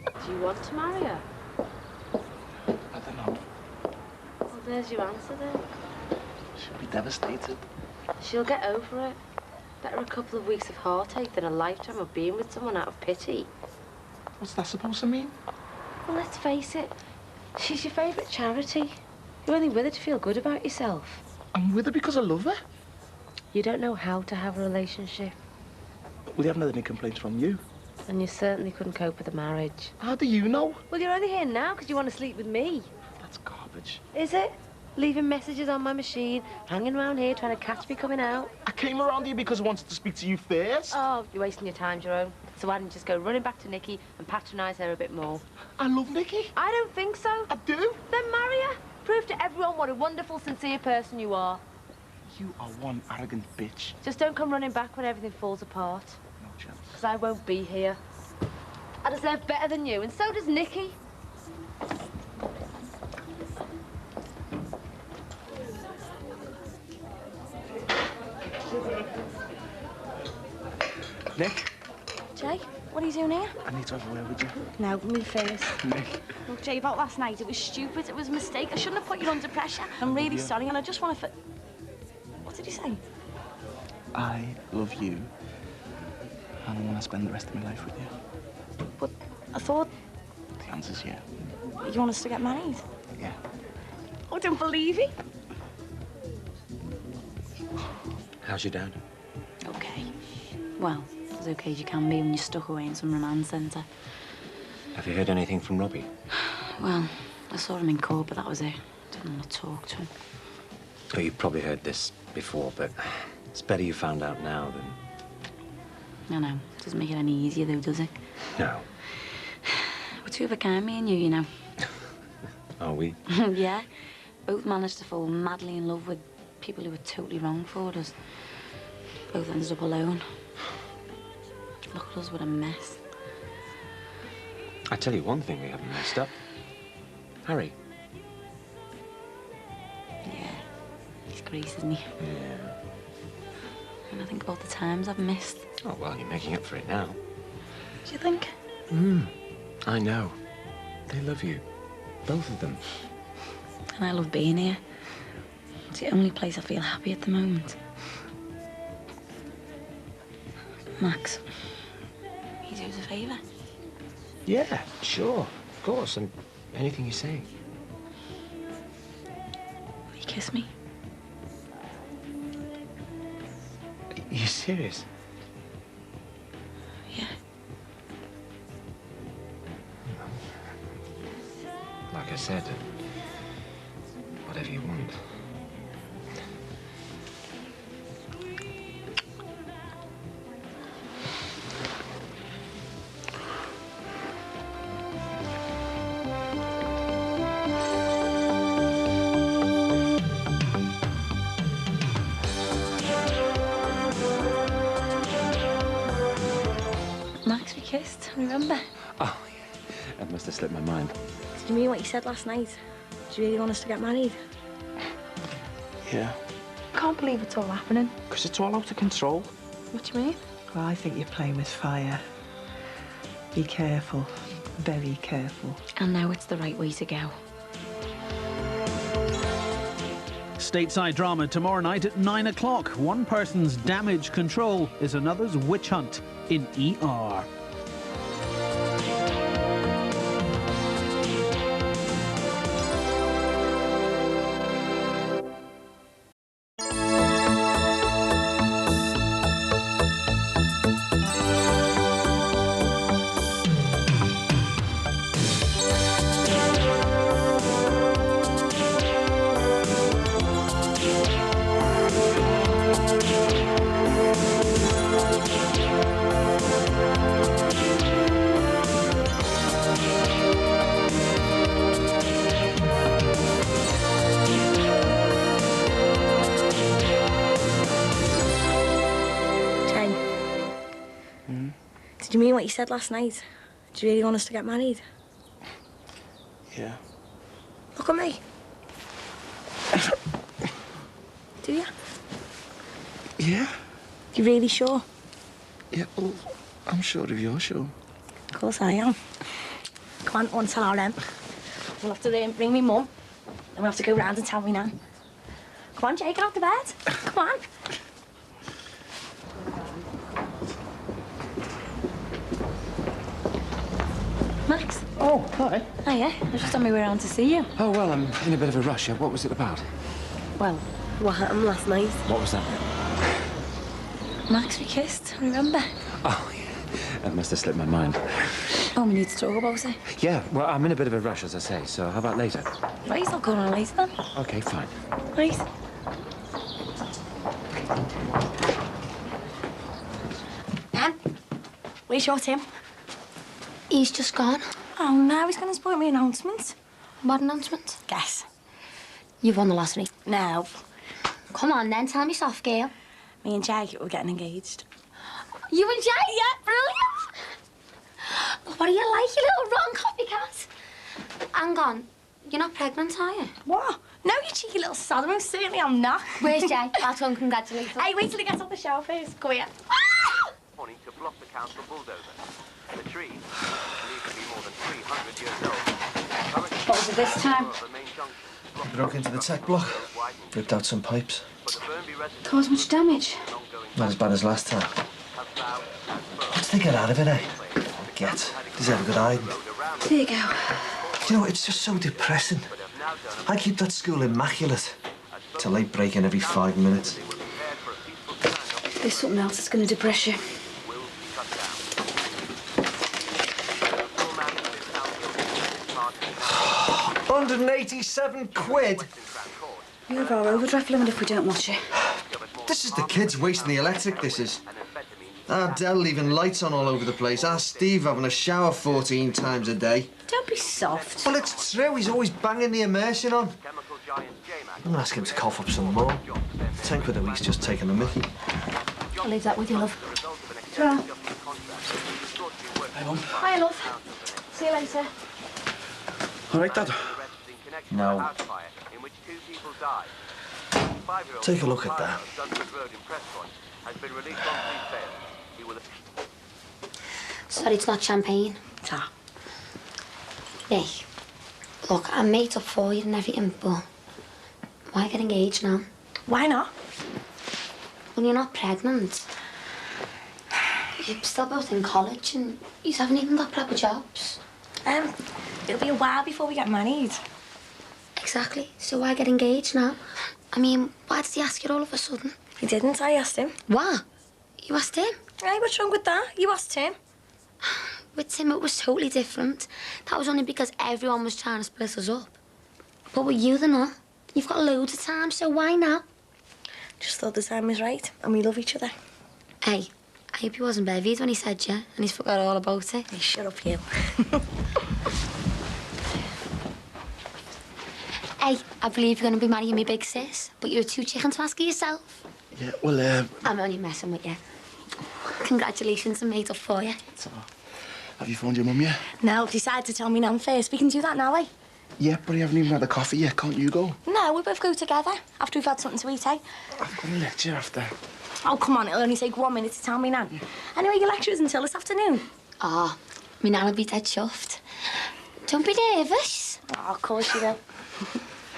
Do you want to marry her? I don't know. Well, there's your answer then. She'll be devastated. She'll get over it. Better a couple of weeks of heartache than a lifetime of being with someone out of pity. What's that supposed to mean? Well, let's face it. She's your favourite charity. You're only with her to feel good about yourself. I'm with her because I love her. You don't know how to have a relationship. Well, you haven't had any complaints from you. And you certainly couldn't cope with a marriage. How do you know? Well, you're only here now because you want to sleep with me. That's garbage. Is it? Leaving messages on my machine, hanging around here trying to catch me coming out. I came around here because I wanted to speak to you first. Oh, you're wasting your time, Jerome. So why didn't you just go running back to Nikki and patronise her a bit more? I love Nikki. I don't think so. I do. Then marry her. Prove to everyone what a wonderful, sincere person you are. You are one arrogant bitch. Just don't come running back when everything falls apart. No chance. Because I won't be here. I deserve better than you, and so does Nikki. Nick? Jay, what are you doing here? I need to have a word with you. No, me first. Nick. Look, Jay, about last night, it was stupid. It was a mistake. I shouldn't have put you under pressure. I'm really sorry, and I just want to... What did you say? I love you. And I want to spend the rest of my life with you. But I thought... The answer's yeah. You want us to get married? Yeah. I don't believe it. How's your dad? Okay. Well, as okay as you can be when you're stuck away in some remand centre. Have you heard anything from Robbie? Well, I saw him in court, but that was it. didn't want to talk to him. Oh, you've probably heard this before, but it's better you found out now than... I know. Doesn't make it any easier, though, does it? No. We're two of a kind, me and you know. Are we? Yeah. Both managed to fall madly in love with people who were totally wrong for us. Both ended up alone. Look at us, what a mess. I tell you one thing we haven't messed up. Harry. Yeah. He's great, isn't he? Yeah. And I think about the times I've missed. Oh, well, you're making up for it now. Do you think? I know. They love you. Both of them. And I love being here. It's the only place I feel happy at the moment. Max, you do us a favour? Yeah, sure. Of course. And anything you say. Will you kiss me? Are you serious? Yeah. Like I said, whatever you want. Max, we kissed, remember? Oh, that must have slipped my mind. Did you mean what you said last night? Do you really want us to get married? Yeah. I can't believe it's all happening. Because it's all out of control. What do you mean? Well, I think you're playing with fire. Be careful. Very careful. And now it's the right way to go. Stateside drama tomorrow night at 9 o'clock. One person's damage control is another's witch hunt in ER. Did you mean what you said last night? Do you really want us to get married? Yeah. Look at me. Do you? Yeah? You really sure? Yeah, well, I'm sure if you're sure. Of course I am. Come on, I want to tell our Em. We'll have to ring me mum. Then we'll have to go round and tell me nan. Come on, Jay, get out the bed. Come on. Max? Oh, hi. Hiya. I was just on my way around to see you. Oh, well, I'm in a bit of a rush. What was it about? Well, what happened last night? What was that? Max, we kissed, remember? Oh, yeah. That must have slipped my mind. Oh, we need to talk about it. Yeah, well, I'm in a bit of a rush, as I say, so how about later? Right, I'll go on later then. Okay, fine. Right. Em, where's your Tim? He's just gone. Oh, no, he's going to spoil me announcement. What announcement? Guess. You've won the lottery. No. Come on then, tell me soft, girl. Me and Jay, we're getting engaged. You and Jay? Yeah, brilliant. What do you like, you little wrong copycat? Hang on, you're not pregnant, are you? What? No, you cheeky little sodom. Most certainly I'm not. Where's Jay? I'll go and congratulate him. Hey, wait till he gets off the shower first. Come here. Morning to block the council bulldozer. The tree, believed to be more than 300 years old. What was it this time? Broke into the tech block, ripped out some pipes. Caused much damage? Not as bad as last time. What did they get out of it, eh? Get. Deserve a good hiding. There you go. You know, it's just so depressing. I keep that school immaculate. Till they break in every 5 minutes. There's something else that's going to depress you. 187 quid? We have our overdraft limit if we don't watch it. This is the kids wasting the electric, this is. Our Dell leaving lights on all over the place. Our Steve having a shower 14 times a day. Don't be soft. Well, it's true. He's always banging the immersion on. I'm gonna ask him to cough up some more. 10 quid a week's just taking the mickey. I'll leave that with you, love. Ta-ra. Hey, Mum. Bye, love. See you later. All right, Dad. No. Take a look at that. Sorry, it's not champagne. Ah. Nick, look, I'm made up for you and everything, but why get engaged now? Why not? Well, you're not pregnant. You're still both in college and you haven't even got proper jobs. It'll be a while before we get married. Exactly. So why get engaged now? I mean, why did he ask you all of a sudden? He didn't. I asked him. What? You asked him? Hey, what's wrong with that? You asked him. With Tim, it was totally different. That was only because everyone was trying to split us up. But with you, they're not. You've got loads of time, so why now? Just thought the time was right, and we love each other. Hey, I hope he wasn't bevied when he said yeah, and he's forgot all about it. Hey, shut up, you. Hey, I believe you're going to be marrying me big sis, but you're too chicken to ask yourself. Yeah, well, I'm only messing with you. Congratulations, I'm made up for you. So, have you phoned your mum yet? No, decide to tell me now first. We can do that now, eh? Yeah, but you haven't even had a coffee yet. Can't you go? No, we both go together after we've had something to eat, eh? I've got a lecture after. Oh, come on, it'll only take 1 minute to tell me now. Anyway, your lecture is until this afternoon. Oh, me nan'll be dead chuffed. Don't be nervous. Oh, of course you will.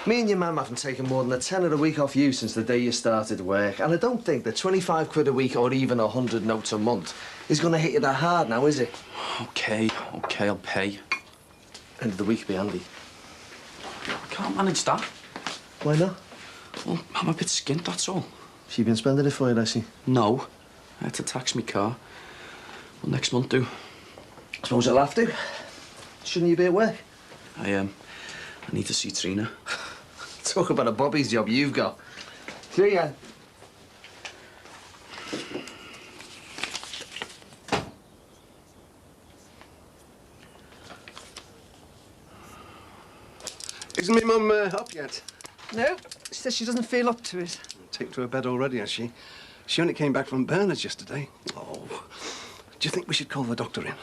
Me and your mum haven't taken more than a tenner a week off you since the day you started work, and I don't think that 25 quid a week or even 100 notes a month is going to hit you that hard now, is it? OK, I'll pay. End of the week be handy. I can't manage that. Why not? Well, I'm a bit skint, that's all. She been spending it for you, has she? No. I had to tax me car. Well, next month do. I suppose I'll have to. Shouldn't you be at work? I need to see Trina. Talk about a Bobby's job you've got. See ya. Isn't me mum up yet? No, she says she doesn't feel up to it. Taken to her bed already, has she? She only came back from Bernard's yesterday. Oh. Do you think we should call the doctor in?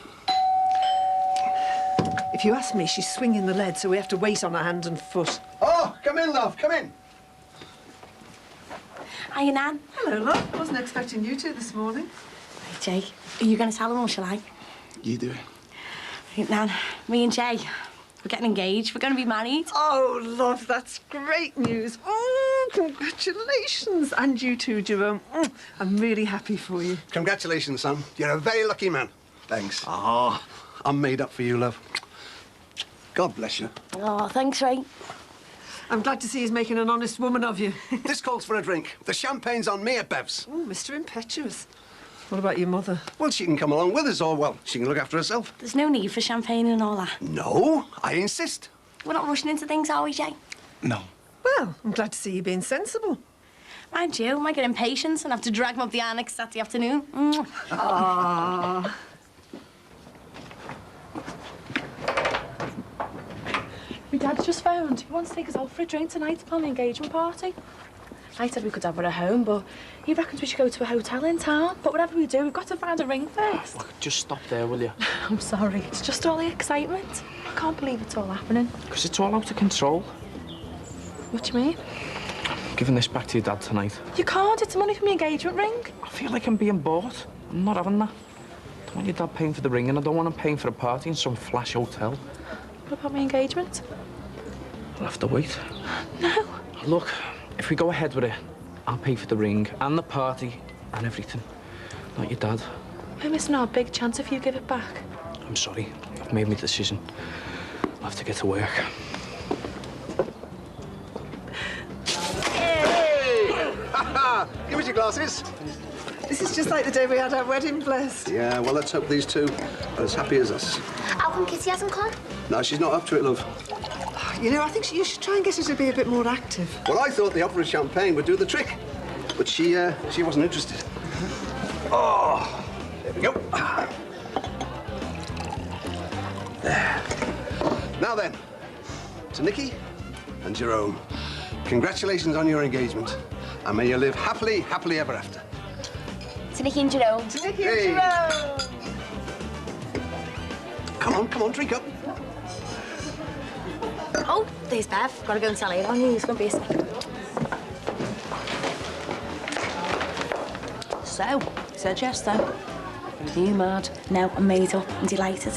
If you ask me, she's swinging the lead, so we have to wait on her hand and foot. Oh, come in, love, come in. Hiya, Nan. Hello, love. I wasn't expecting you two this morning. Hey, Jay, are you going to tell him or shall I? You do it. Right, Nan, me and Jay, we're getting engaged. We're going to be married. Oh, love, that's great news. Oh, congratulations. And you too, Jerome. I'm really happy for you. Congratulations, son. You're a very lucky man. Thanks. Ah, I'm made up for you, love. God bless you. Oh, thanks, Ray. I'm glad to see he's making an honest woman of you. This calls for a drink. The champagne's on me at Bev's. Oh, Mr. Impetuous. What about your mother? Well, she can come along with us, or, well, she can look after herself. There's no need for champagne and all that. No, I insist. We're not rushing into things, are we, Jay? No. Well, I'm glad to see you being sensible. Mind you, I might get impatient and have to drag him up the annex Saturday afternoon. Ah. My dad's just phoned. He wants to take us out for a drink tonight upon the engagement party. I said we could have it at home, but he reckons we should go to a hotel in town. But whatever we do, we've got to find a ring first. Look, just stop there, will you? I'm sorry. It's just all the excitement. I can't believe it's all happening. Because it's all out of control. What do you mean? I'm giving this back to your dad tonight. You can't. It's money from the engagement ring. I feel like I'm being bought. I'm not having that. I don't want your dad paying for the ring, and I don't want him paying for a party in some flash hotel. What about my engagement? I'll have to wait. No. Look, if we go ahead with it, I'll pay for the ring and the party and everything. Not your dad. We're missing our big chance if you give it back. I'm sorry. I've made my decision. I'll have to get to work. Hey! Give us your glasses. This is just like the day we had our wedding blessed. Yeah, well, let's hope these two are as happy as us. How come Kitty hasn't come? No, she's not up to it, love. Oh, You know, I think you should try and get her to be a bit more active. Well, I thought the opera champagne would do the trick, but she wasn't interested. Oh, there we go. There. Now then, to Nikki and Jerome, congratulations on your engagement, and may you live happily, happily ever after. To Nicky and Jerome. To Nicky Hey. and Jerome. Come on, drink up. Oh, there's Bev. Gotta go and tell her on you. It's gonna be a second. So, said yes then. Are you mad? No, I'm made up. I'm delighted.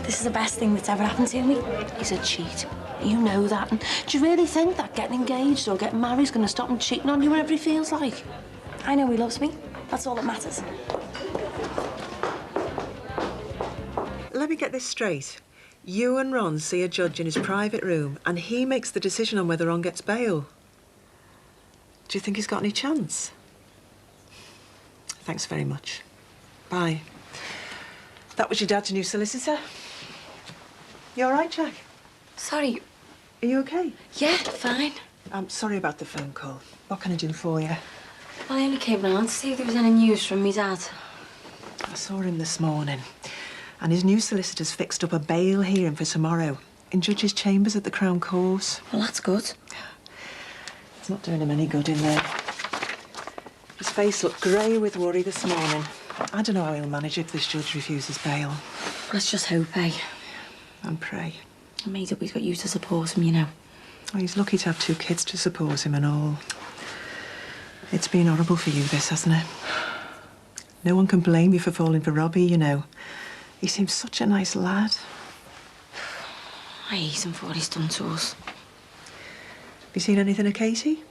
This is the best thing that's ever happened to me. He's a cheat. You know that. And do you really think that getting engaged or getting married is going to stop him cheating on you whenever he feels like? I know he loves me. That's all that matters. Let me get this straight. You and Ron see a judge in his private room and he makes the decision on whether Ron gets bail. Do you think he's got any chance? Thanks very much. Bye. That was your dad's new solicitor. You all right, Jack? Sorry. Are you okay? Yeah, fine. I'm sorry about the phone call. What can I do for you? Well, I only came round to see if there was any news from me dad. I saw him this morning, and his new solicitor's fixed up a bail hearing for tomorrow in Judge's chambers at the Crown Court. Well, that's good. It's not doing him any good in there. His face looked grey with worry this morning. I don't know how he'll manage if this judge refuses bail. Let's just hope, eh? And pray. I made up he's got you to support him, you know. Well, he's lucky to have 2 kids to support him and all. It's been horrible for you, this, hasn't it? No one can blame you for falling for Robbie, you know. He seems such a nice lad. I hate him for what he's done to us. Have you seen anything of Katie?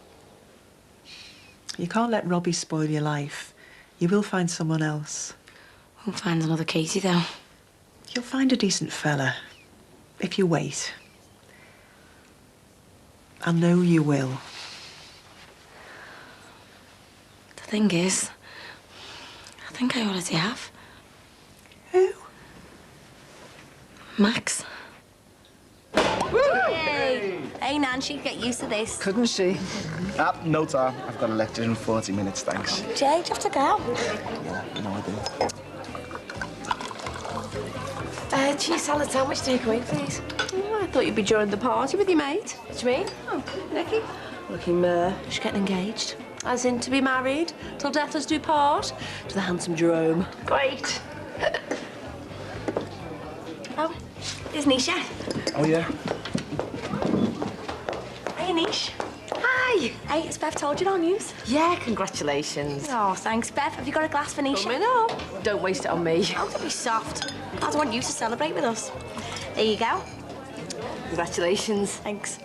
You can't let Robbie spoil your life. You will find someone else. Won't find another Katie, though. You'll find a decent fella. If you wait. I know you will. The thing is, I think I already have. Who? Max. Yay! Hey, Nan, she'd get used to this. Couldn't she? No time. I've got a lecture in 40 minutes, thanks. Jay, do you have to go? No, I do. Cheese salad sandwich takeaway, please. Oh, I thought you'd be joining the party with your mate. What do you mean? Oh, Nicky. Looking, she's getting engaged. As in to be married, till death us do part, to the handsome Jerome. Great. Oh, there's Nisha. Oh, yeah? Hey, Nish. Hi. Hey, has Bev told you no news? Yeah, congratulations. Oh, thanks, Bev. Have you got a glass for Nisha? Coming up. Don't waste it on me. Oh, don't be soft. I want you to celebrate with us. There you go. Congratulations. Thanks.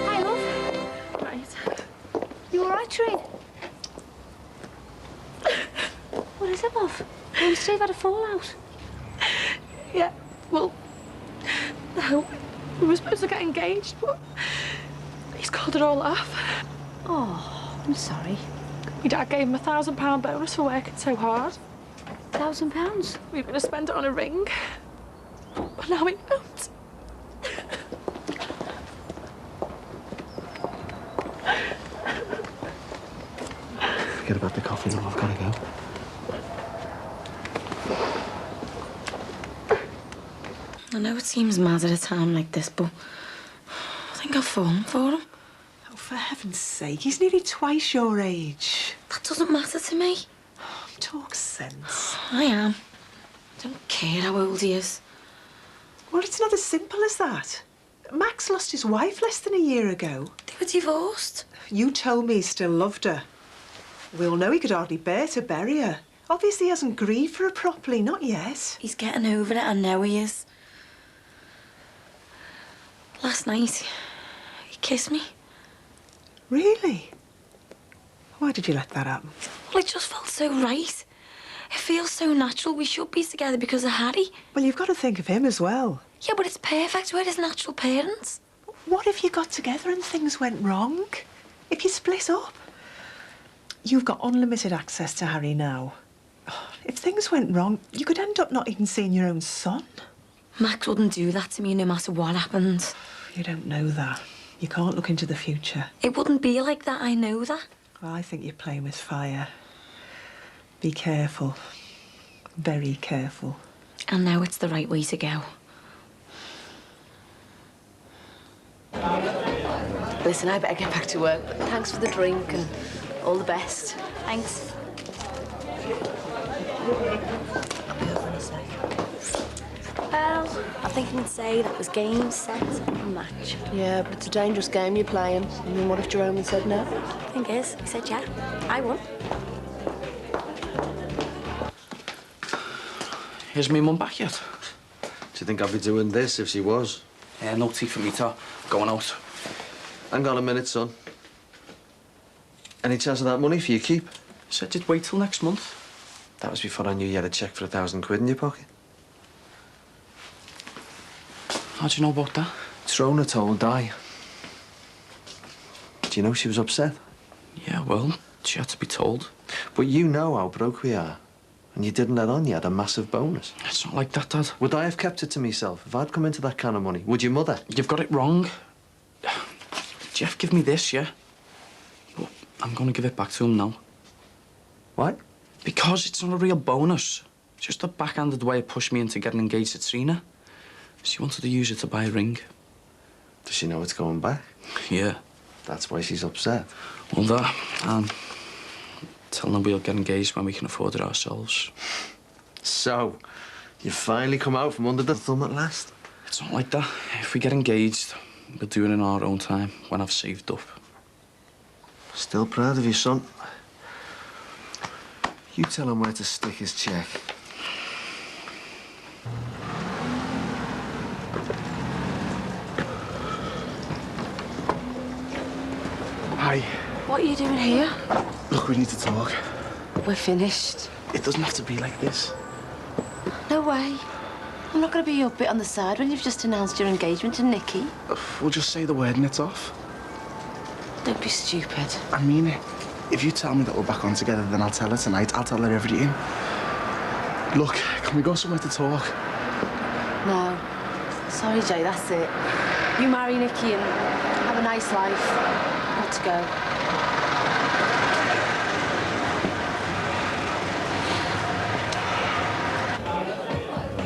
Hi, love. Right. You all right, Tree? What is it, love? You and Steve had a fallout. Yeah, well, no. We were supposed to get engaged, but he's called it all off. Oh, I'm sorry. My dad gave him a £1,000 bonus for working so hard. £1,000? We were going to spend it on a ring, but now we won't. Forget about the coffee, love. I've got to go. I know it seems mad at a time like this, but I think I've fallen for him. Oh, for heaven's sake, he's nearly twice your age. That doesn't matter to me. Talk sense. I am. I don't care how old he is. Well, it's not as simple as that. Max lost his wife less than a year ago. They were divorced. You told me he still loved her. We'll know he could hardly bear to bury her. Obviously he hasn't grieved for her properly, not yet. He's getting over it, I know he is. Last night, he kissed me. Really? Why did you let that happen? Well, it just felt so right. It feels so natural. We should be together because of Harry. Well, you've got to think of him as well. Yeah, but it's perfect. We're his natural parents. What if you got together and things went wrong? If you split up? You've got unlimited access to Harry now. If things went wrong, you could end up not even seeing your own son. Max wouldn't do that to me no matter what happened. You don't know that. You can't look into the future. It wouldn't be like that, I know that. Well, I think you're playing with fire. Be careful. Very careful. And now it's the right way to go. Listen, I better get back to work, but thanks for the drink and all the best. Thanks. I'll be over in a sec. Well, I think you can say that was game, set, and match. Yeah, but it's a dangerous game you're playing. I mean, what if Jerome had said no? Thing is, he said yeah. I won. Is me mum back yet? Do you think I'd be doing this if she was? Yeah, no tea for me, Tar. Going out. Hang on a minute, son. Any chance of that money for your keep? Said you'd wait till next month. That was before I knew you had a cheque for £1,000 in your pocket. How'd you know about that? Trona told Di. Do you know she was upset? Yeah, well, she had to be told. But you know how broke we are. And you didn't let on you had a massive bonus. It's not like that, Dad. Would I have kept it to myself if I'd come into that kind of money? Would your mother? You've got it wrong. Jeff give me this, yeah? But I'm going to give it back to him now. Why? Because it's not a real bonus. Just a backhanded way of pushing me into getting engaged to Trina. She wanted to use it to buy a ring. Does she know it's going back? Yeah. That's why she's upset. Well, that, and telling her we'll get engaged when we can afford it ourselves. So, you finally come out from under the thumb at last? It's not like that. If we get engaged, we'll do it in our own time, when I've saved up. Still proud of you, son. You tell him where to stick his cheque. Hi. What are you doing here? Look, we need to talk. We're finished. It doesn't have to be like this. No way. I'm not going to be your bit on the side when you've just announced your engagement to Nikki. We'll just say the word and it's off. Don't be stupid. I mean it. If you tell me that we're back on together, then I'll tell her tonight. I'll tell her everything. Look, can we go somewhere to talk? No. Sorry, Jay, that's it. You marry Nikki and have a nice life. Got to go.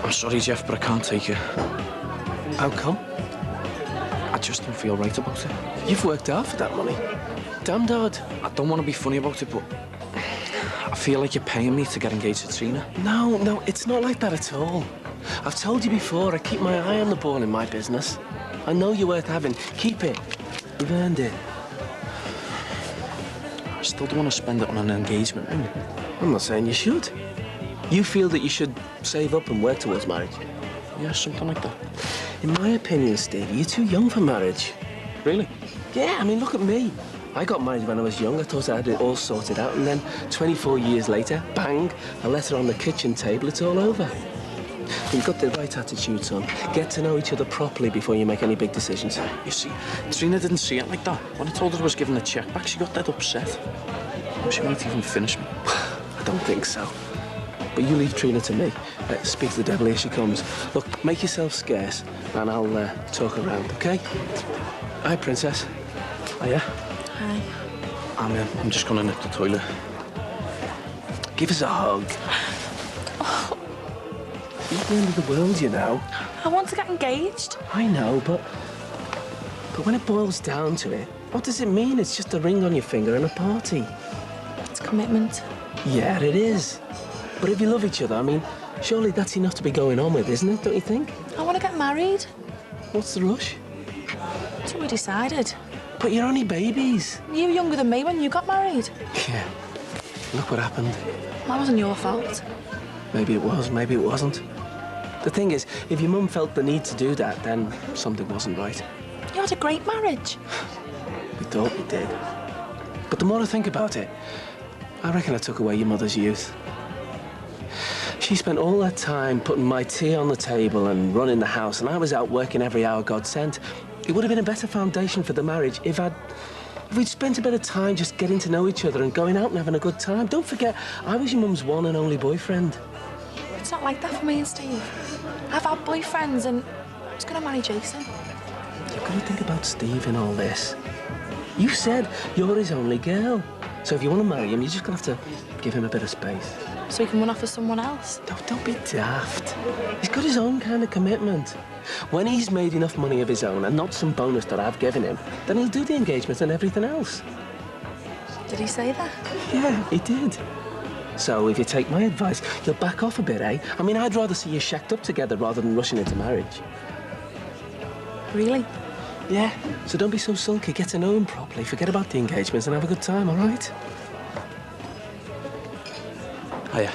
I'm sorry, Jeff, but I can't take it. How come? I just don't feel right about it. You've worked hard for that money. Damn, Dad. I don't want to be funny about it, but I feel like you're paying me to get engaged to Trina. No, it's not like that at all. I've told you before, I keep my eye on the ball in my business. I know you're worth having. Keep it. You've earned it. I still don't want to spend it on an engagement ring. I'm not saying you should. You feel that you should save up and work towards marriage? Yeah, something like that. In my opinion, Steve, you're too young for marriage. Really? Yeah, I mean, look at me. I got married when I was young. I thought I had it all sorted out. And then 24 years later, bang, a letter on the kitchen table, it's all over. You've got the right attitude, son. Get to know each other properly before you make any big decisions. You see, Trina didn't see it like that. When I told her I was giving the cheque back, she got dead upset. She might even finish me. I don't think so. But you leave Trina to me. Speak to the devil, here she comes. Look, make yourself scarce, and I'll talk around, OK? Hi, Princess. Hiya. Hi. I'm just going to nip the toilet. Give us a hug. Oh. It's not the end of the world, you know. I want to get engaged. I know, but when it boils down to it, what does it mean? It's just a ring on your finger and a party. It's commitment. Yeah, it is. But if you love each other, I mean, surely that's enough to be going on with, isn't it, don't you think? I want to get married. What's the rush? That's what we decided. But you're only babies. You were younger than me when you got married. Yeah. Look what happened. That wasn't your fault. Maybe it was, maybe it wasn't. The thing is, if your mum felt the need to do that, then something wasn't right. You had a great marriage. We thought we did. But the more I think about it, I reckon I took away your mother's youth. She spent all that time putting my tea on the table and running the house, and I was out working every hour God sent. It would have been a better foundation for the marriage if we'd spent a bit of time just getting to know each other and going out and having a good time. Don't forget, I was your mum's one and only boyfriend. It's not like that for me and Steve. I've had boyfriends and I was going to marry Jason. You've got to think about Steve in all this. You said you're his only girl. So if you want to marry him, you're just going to have to give him a bit of space. So he can run off with someone else? Don't be daft. He's got his own kind of commitment. When he's made enough money of his own and not some bonus that I've given him, then he'll do the engagements and everything else. Did he say that? Yeah, he did. So if you take my advice, you'll back off a bit, eh? I mean, I'd rather see you shacked up together rather than rushing into marriage. Really? Yeah. So don't be so sulky. Get to know him properly. Forget about the engagements and have a good time, all right? Hiya.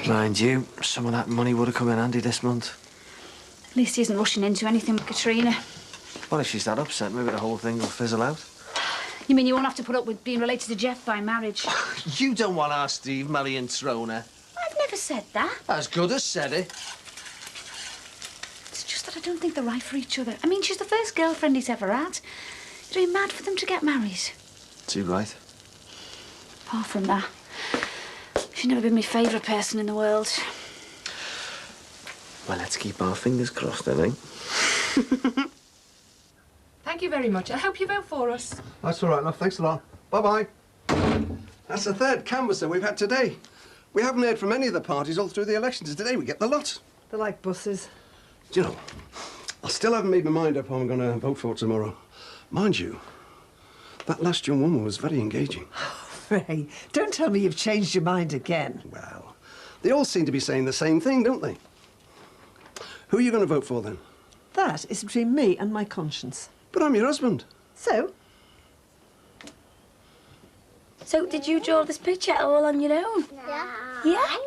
Mind you, some of that money would have come in handy this month. At least he isn't rushing into anything with Katrina. Well, if she's that upset, maybe the whole thing will fizzle out. You mean you won't have to put up with being related to Jeff by marriage? You don't want our Steve marrying Trona. I've never said that. As good as said it. It's just that I don't think they're right for each other. I mean, she's the first girlfriend he's ever had. It'd be mad for them to get married. Too right. Apart from that, she's never been my favourite person in the world. Well, let's keep our fingers crossed, then, eh? Thank you very much. I hope you vote for us. That's all right, love. Thanks a lot. Bye-bye. That's the third canvasser we've had today. We haven't heard from any of the parties all through the elections. Today we get the lot. They're like buses. Do you know, I still haven't made my mind up who I'm going to vote for tomorrow. Mind you, that last young woman was very engaging. Ray, don't tell me you've changed your mind again. Well, they all seem to be saying the same thing, don't they? Who are you going to vote for, then? That is between me and my conscience. But I'm your husband. So? So, did you draw this picture all on your own? Yeah. Yeah?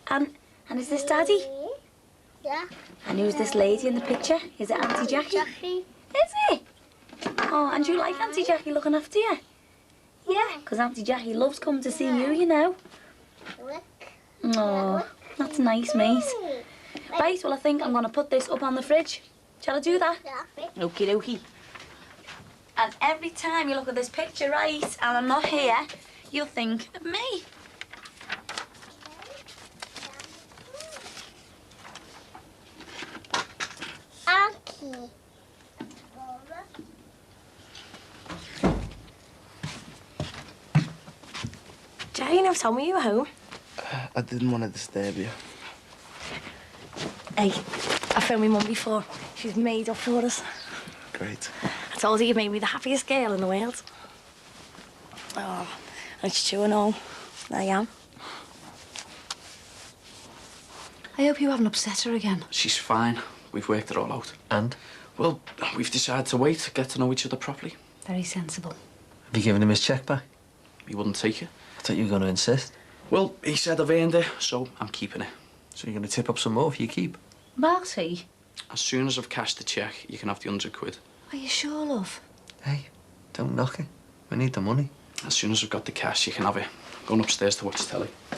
And is this Daddy? Yeah. And who's this lady in the picture? Is it Auntie Jackie? Is it? Oh, and you like Auntie Jackie looking after you? Yeah, because Auntie Jackie loves coming to see you, you know. Oh, that's nice, mate. Right, well, I think I'm going to put this up on the fridge. Shall I do that? Yeah. Okie dokie. And every time you look at this picture, right, and I'm not here, you'll think of me. Aki. Jane, never told me you were home. I didn't want to disturb you. Hey, I phoned my mum before. She's made up for us. Great. I told her you made me the happiest girl in the world. Oh, and it's true and all. I am. I hope you haven't upset her again. She's fine. We've worked it all out. And? Well, we've decided to wait, get to know each other properly. Very sensible. Have you given him his cheque back? He wouldn't take it. I thought you were going to insist. Well, he said I've earned it, so I'm keeping it. So you're going to tip up some more for your keep? Marty? As soon as I've cashed the cheque, you can have the 100 quid. Are you sure, love? Hey, don't knock it. We need the money. As soon as I've got the cash, you can have it. I'm going upstairs to watch telly. I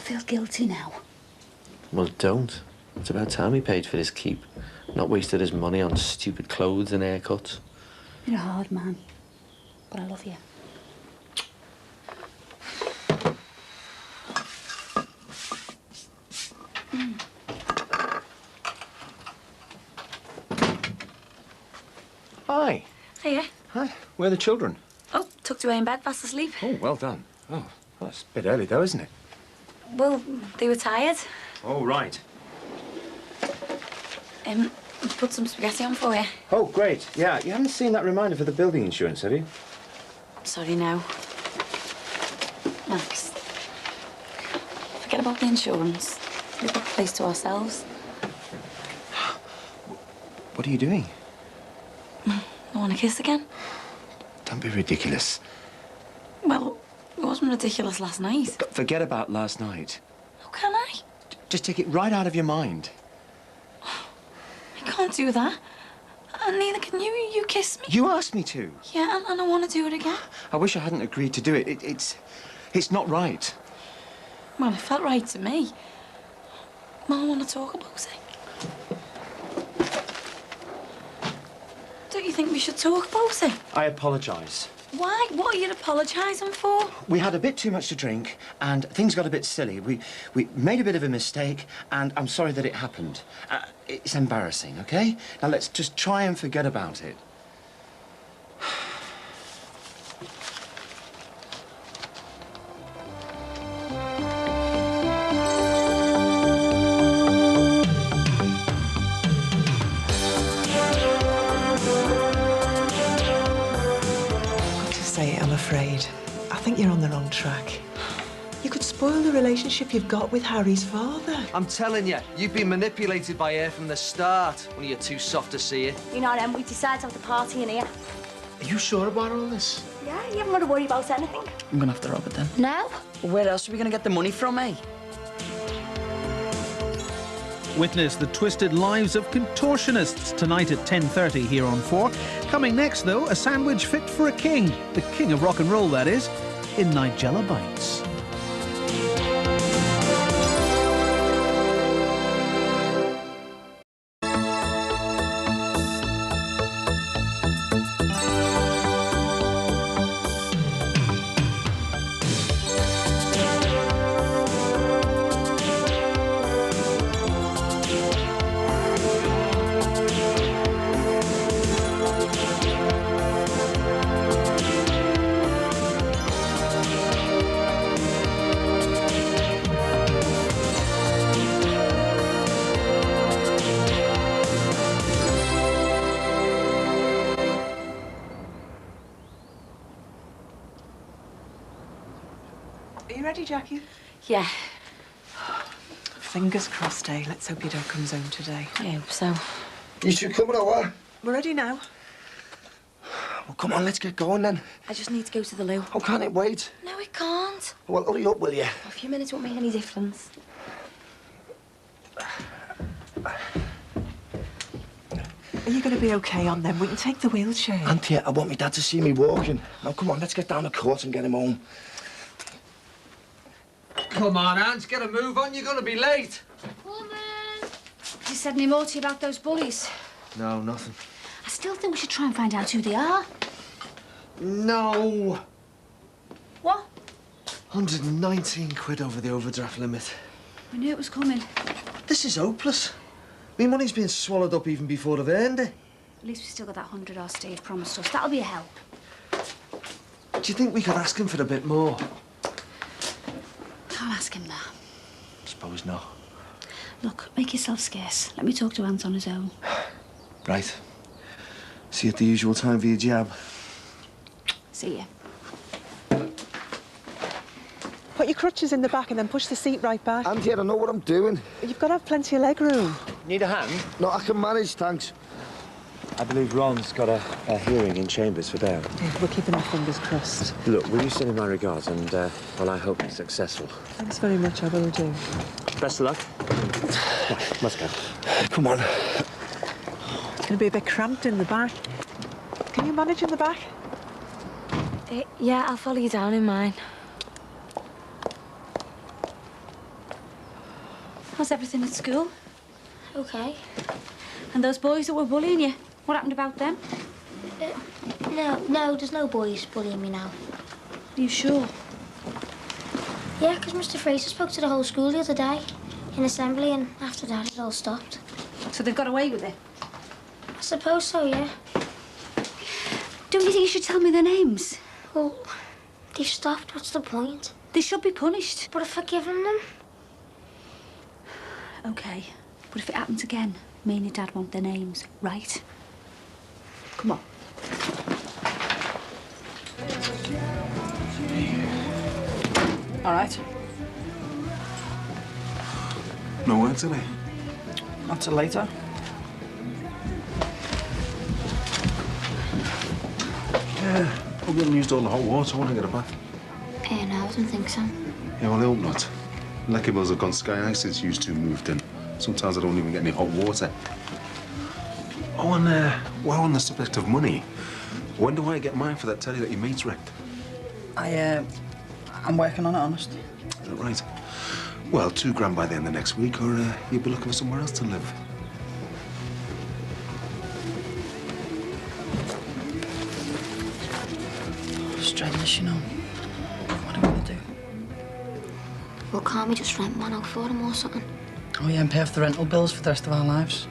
feel guilty now. Well, don't. It's about time he paid for his keep. Not wasted his money on stupid clothes and haircuts. You're a hard man, but I love you. Hi. Hiya. Hi. Where are the children? Oh, tucked away in bed, fast asleep. Oh, well done. Oh, that's a bit early, though, isn't it? Well, they were tired. Oh, right. Put some spaghetti on for you. Oh, great. Yeah, you haven't seen that reminder for the building insurance, have you? Sorry, no. Max, forget about the insurance. We've got the place to ourselves. What are you doing? I want to kiss again. Don't be ridiculous. Well, it wasn't ridiculous last night. But forget about last night. How can I? Just take it right out of your mind. I can't do that. And neither can you. You kissed me. You asked me to. Yeah, and I want to do it again. I wish I hadn't agreed to do it. It's not right. Well, it felt right to me. Mum, want to talk about it? Don't you think we should talk about it? I apologise. Why? What are you apologising for? We had a bit too much to drink, and things got a bit silly. We made a bit of a mistake, and I'm sorry that it happened. It's embarrassing, OK? Now, let's just try and forget about it. I'm afraid. I think you're on the wrong track. You could spoil the relationship you've got with Harry's father. I'm telling you, you've been manipulated by her from the start. When you're too soft to see it. You know, we decided to have the party in here. Are you sure about all this? Yeah, you haven't got to worry about anything. I'm gonna have to rob it then. No? Where else are we gonna get the money from, eh? Witness the twisted lives of contortionists tonight at 10:30 here on 4. Coming next, though, a sandwich fit for a king. The king of rock and roll, that is, in Nigella Bites. Are you ready, Jackie? Yeah. Fingers crossed, eh? Let's hope your dad comes home today. I hope so. You two coming or what? We're ready now. Well, come on, let's get going then. I just need to go to the loo. Oh, can't it wait? No, it can't. Well, hurry up, will you? A few minutes won't make any difference. Are you going to be okay on them? We can take the wheelchair. Auntie, I want my dad to see me walking. Now, come on, let's get down the court and get him home. Come on, Ant, get a move on. You're going to be late. He said any more to you about those bullies? No, nothing. I still think we should try and find out who they are. No. What? 119 quid over the overdraft limit. We knew it was coming. This is hopeless. My money's being swallowed up even before I've earned it. At least we still got that 100 our Steve promised us. That'll be a help. Do you think we could ask him for a bit more? I'll ask him that. Suppose not. Look, make yourself scarce. Let me talk to Ant on his own. Right. See you at the usual time for your jab. See ya. Put your crutches in the back and then push the seat right back. Auntie, I don't know what I'm doing. You've got to have plenty of leg room. Need a hand? No, I can manage, thanks. I believe Ron's got a hearing in Chambers for Dale. Yeah, we're keeping our fingers crossed. Look, will you send him my regards and, well, I hope he's successful. Thanks very much, I will do. Best of luck. Right, let's go. Come on. It's going to be a bit cramped in the back. Can you manage in the back? Yeah, I'll follow you down in mine. How's everything at school? Okay. And those boys that were bullying you, what happened about them? No, there's no boys bullying me now. Are you sure? Yeah, because Mr. Fraser spoke to the whole school the other day in assembly, and after that it all stopped. So they've got away with it? I suppose so, yeah. Don't you think you should tell me their names? Well, they've stopped. What's the point? They should be punished. But I've forgiven them. OK. But if it happens again, me and your dad want their names, right? Come on. All right. No word today. Not till later. Yeah, hope you haven't used all the hot water when I get a bath. No, I don't think so. Yeah, well, I hope not. Lucky bills have gone sky high since you two moved in. Sometimes I don't even get any hot water. Oh, and while on the subject of money, when do I get mine for that telly that your mate's wrecked? I'm working on it, honest. Is that right? Well, £2 by the end of next week, or you'll be looking for somewhere else to live. Strenuous, you know. What are we gonna do? Well, can't we just rent one out for him or something? Oh, yeah, and pay off the rental bills for the rest of our lives.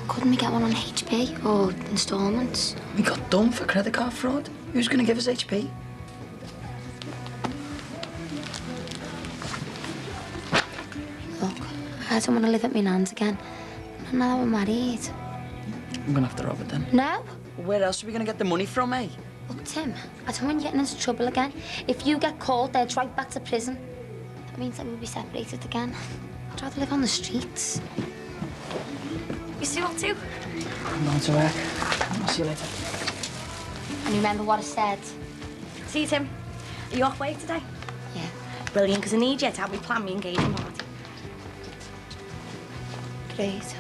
Couldn't we get one on HP or instalments? We got done for credit card fraud. Who's gonna give us HP? Look, I don't want to live at my nan's again. Not now that we're married. I'm gonna have to rob it then. No? Where else are we gonna get the money from, eh? Look, Tim, I don't want you getting into trouble again. If you get caught, they'll drive back to prison. That means that we'll be separated again. I'd rather live on the streets. You see what to? I'm going to work. I'll see you later. And remember what I said. See you, Tim. Are you off work today? Yeah. Brilliant, because I need you to help me plan my engagement party. Great.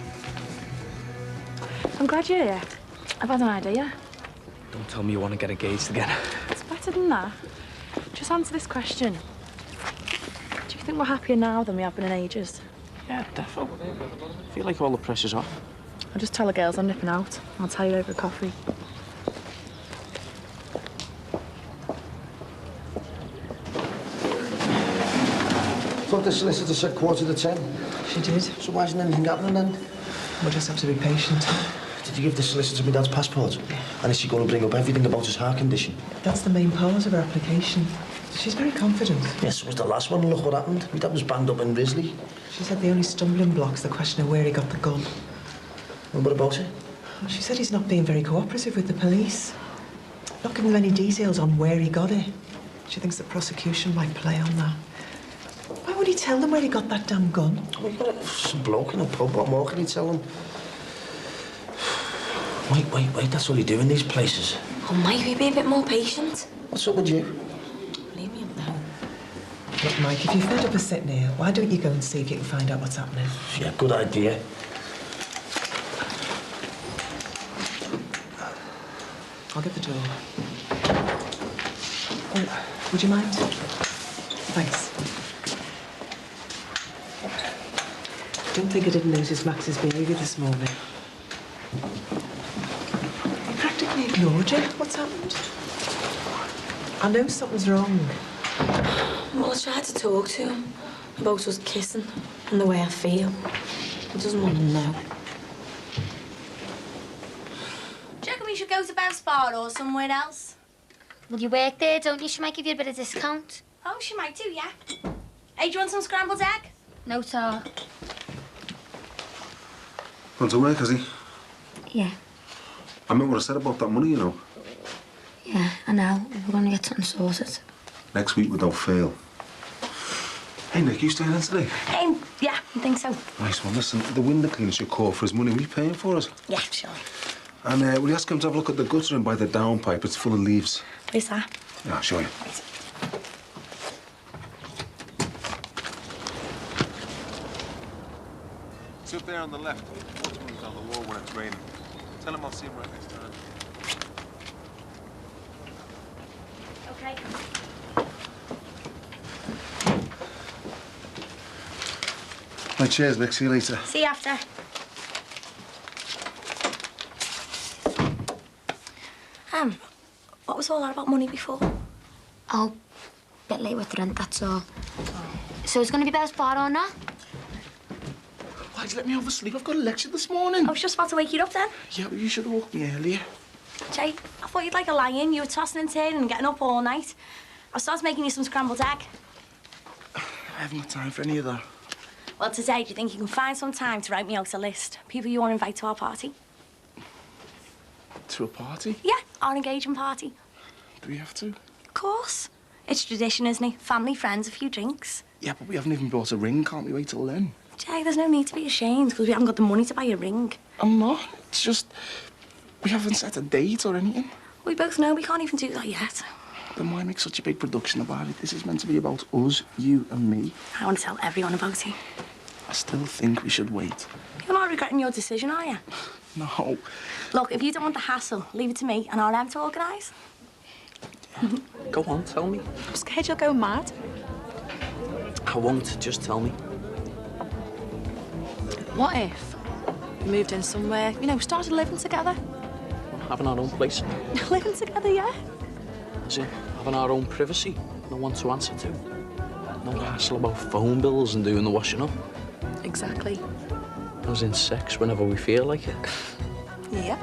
I'm glad you're here. I've had an idea. Don't tell me you want to get engaged again. It's better than that. Just answer this question. Do you think we're happier now than we have been in ages? Yeah, definitely. I feel like all the pressure's off. I'll just tell the girls I'm nipping out. I'll tell you over a coffee. Thought the solicitor said 9:45. She did. So why isn't anything happening then? We'll just have to be patient. Did you give the solicitor my dad's passport? Yeah. And is she going to bring up everything about his heart condition? That's the main part of her application. She's very confident. Yes, it was the last one. Look what happened. My dad was banged up in Risley. She said the only stumbling block's the question of where he got the gun. And what about it? Well, she said he's not being very cooperative with the police. Not giving them any details on where he got it. She thinks the prosecution might play on that. Why would he tell them where he got that damn gun? Well, you got some bloke in a pub. What more can he tell them? Wait. That's what you do in these places. Oh, Mike, will you be a bit more patient? What's up with you? Leave me alone. Look, Mike, if you're fed up of sitting here, why don't you go and see if you can find out what's happening? Yeah, good idea. I'll get the door. Oh, would you mind? Thanks. Don't think I didn't notice Max's behaviour this morning. He practically ignored you. What's happened? I know something's wrong. Well, I tried to talk to him about us kissing and the way I feel. He doesn't want to know. Do you reckon we should go to Bev's bar or somewhere else? Well, you work there, don't you? She might give you a bit of discount. Oh, she might do, yeah. Hey, do you want some scrambled egg? No, Tar. Gone to work, has he? Yeah. I meant what I said about that money, you know. Yeah, I know. We're going to get something sorted. Next week without fail. Hey, Nick, you staying in today? Yeah, I think so. Nice one. Listen, the window cleaner should call for his money. Will you paying for it? Yeah, sure. And will you ask him to have a look at the gutter and by the downpipe? It's full of leaves. Where's that? Yeah, I'll show you. It's up there on the left. Waterman's on the wall when it's raining. Tell him I'll see him right next time. Okay. Right, cheers, Nick. See you later. See you after. What was all that about money before? Oh, bit late with rent, that's all. So it's going to be Bev's bar or not? Why'd you let me oversleep? I've got a lecture this morning. I was just about to wake you up then. Yeah, but you should have woke me earlier. Jay, I thought you'd like a lion. You were tossing and turning and getting up all night. I started making you some scrambled egg. I haven't got time for any of that. Well, today, do you think you can find some time to write me out a list? People you want to invite to our party? To a party? Yeah, our engagement party. Do we have to? Of course. It's tradition, isn't it? Family, friends, a few drinks. Yeah, but we haven't even bought a ring. Can't we wait till then? Jay, there's no need to be ashamed because we haven't got the money to buy a ring. I'm not. It's just... we haven't set a date or anything. We both know we can't even do that yet. Then why make such a big production about it? This is meant to be about us, you and me. I want to tell everyone about it. I still think we should wait. You're not regretting your decision, are you? No. Look, if you don't want the hassle, leave it to me and I'll have to organise. Go on, tell me. I'm scared you'll go mad. I I won't. Just tell me. What if we moved in somewhere, you know, started living together? Having our own place. Living together, yeah? As in, having our own privacy. No one to answer to. No hassle about phone bills and doing the washing up. Exactly. As in sex whenever we feel like it. Yep.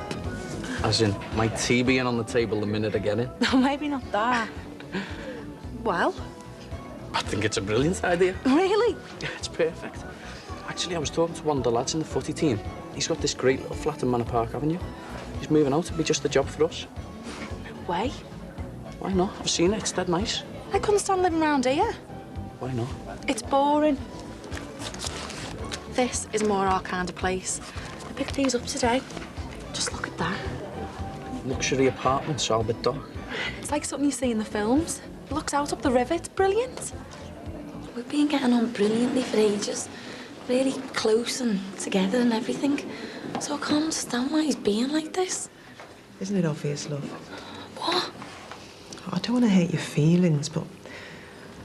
As in my tea being on the table the minute I get in. No, maybe not that. Well? I think it's a brilliant idea. Really? Yeah, it's perfect. Actually, I was talking to one of the lads in the footy team. He's got this great little flat in Manor Park Avenue. He's moving out. It'd be just a job for us. No way. Why not? I've seen it. It's dead nice. I couldn't stand living around here. Why not? It's boring. This is more our kind of place. I picked these up today. Just look at that. Luxury apartments, Albert Dock. It's like something you see in the films. It looks out up the river. It's brilliant. We've been getting on brilliantly for ages. Really close and together and everything. So I can't understand why he's being like this. Isn't it obvious, love? What? I don't want to hurt your feelings, but...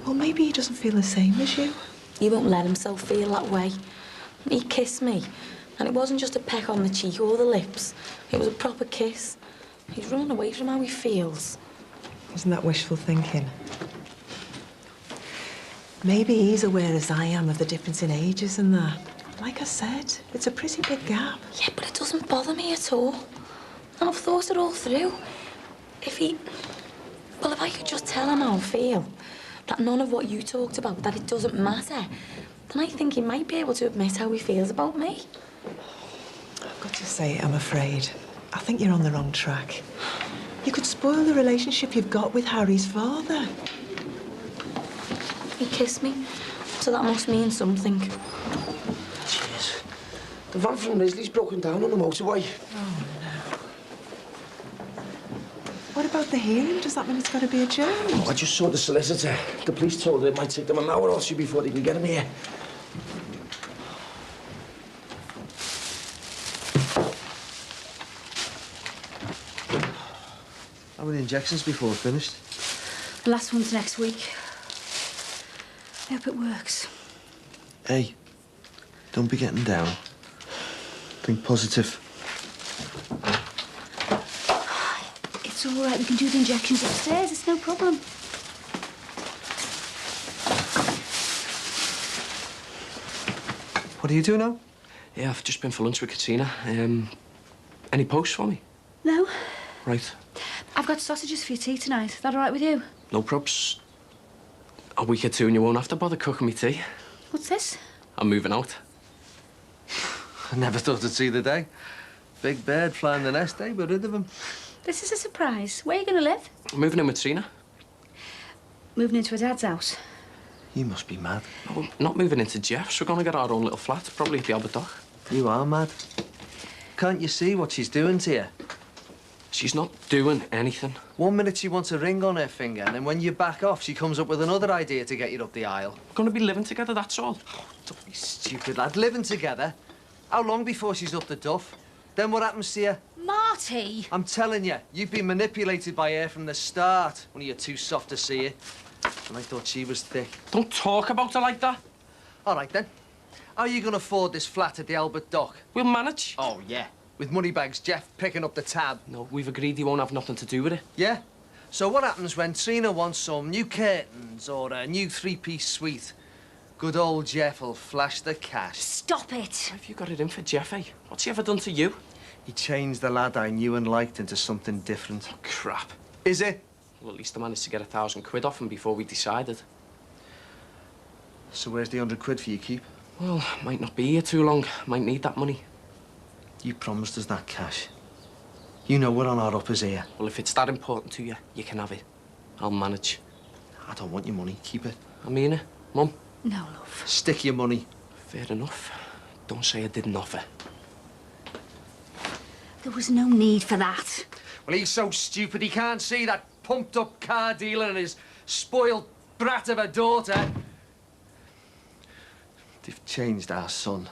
Well, maybe he doesn't feel the same as you. He won't let himself feel that way. He kissed me, and it wasn't just a peck on the cheek or the lips. It was a proper kiss. He's running away from how he feels. Isn't that wishful thinking? Maybe he's aware as I am of the difference in ages and that. Like I said, it's a pretty big gap. Yeah, but it doesn't bother me at all. And I've thought it all through. If I could just tell him how I feel, that none of what you talked about, that it doesn't matter, then I think he might be able to admit how he feels about me. I've got to say, I'm afraid. I think you're on the wrong track. You could spoil the relationship you've got with Harry's father. He kissed me, so that must mean something. Jeez. The van from Risley's broken down on the motorway. Oh, no. What about the hearing? Does that mean it's got to be adjourned? Oh, I just saw the solicitor. The police told her it might take them an hour or two before they can get him here. How were the injections before finished? The last one's next week. I hope it works. Hey, don't be getting down. Think positive. It's all right. We can do the injections upstairs. It's no problem. What do you do now? Yeah, I've just been for lunch with Katina. Any posts for me? No. Right. I've got sausages for your tea tonight. Is that all right with you? No probs. A week or two and you won't have to bother cooking me tea. What's this? I'm moving out. I never thought I'd see the day. Big bird flying the nest, eh? We're rid of him. This is a surprise. Where are you going to live? I'm moving in with Trina. Moving into her dad's house. You must be mad. No, I'm not moving into Jeff's. We're going to get our own little flat, probably at the Albert Dock. You are mad. Can't you see what she's doing to you? She's not doing anything. 1 minute she wants a ring on her finger, and then when you back off, she comes up with another idea to get you up the aisle. We're going to be living together, that's all. Oh, don't be stupid, lad. Living together? How long before she's up the duff? Then what happens to you? Marty! I'm telling you, you've been manipulated by her from the start. Only you're too soft to see it. And I thought she was thick. Don't talk about her like that. All right, then. How are you going to afford this flat at the Albert Dock? We'll manage. Oh, yeah. With moneybags, Jeff picking up the tab. No, we've agreed he won't have nothing to do with it. Yeah? So what happens when Trina wants some new curtains or a new three-piece suite? Good old Jeff will flash the cash. Stop it! Why have you got it in for Jeff, eh? What's he ever done to you? He changed the lad I knew and liked into something different. Oh, crap. Is it? Well, at least I managed to get £1,000 off him before we decided. So where's the £100 for your keep? Well, might not be here too long. Might need that money. You promised us that cash. You know we're on our uppers here. Well, if it's that important to you, you can have it. I'll manage. I don't want your money. Keep it. I mean it. Mum? No, love. Stick your money. Fair enough. Don't say I didn't offer. There was no need for that. Well, he's so stupid he can't see that pumped-up car dealer and his spoiled brat of a daughter. They've changed our son.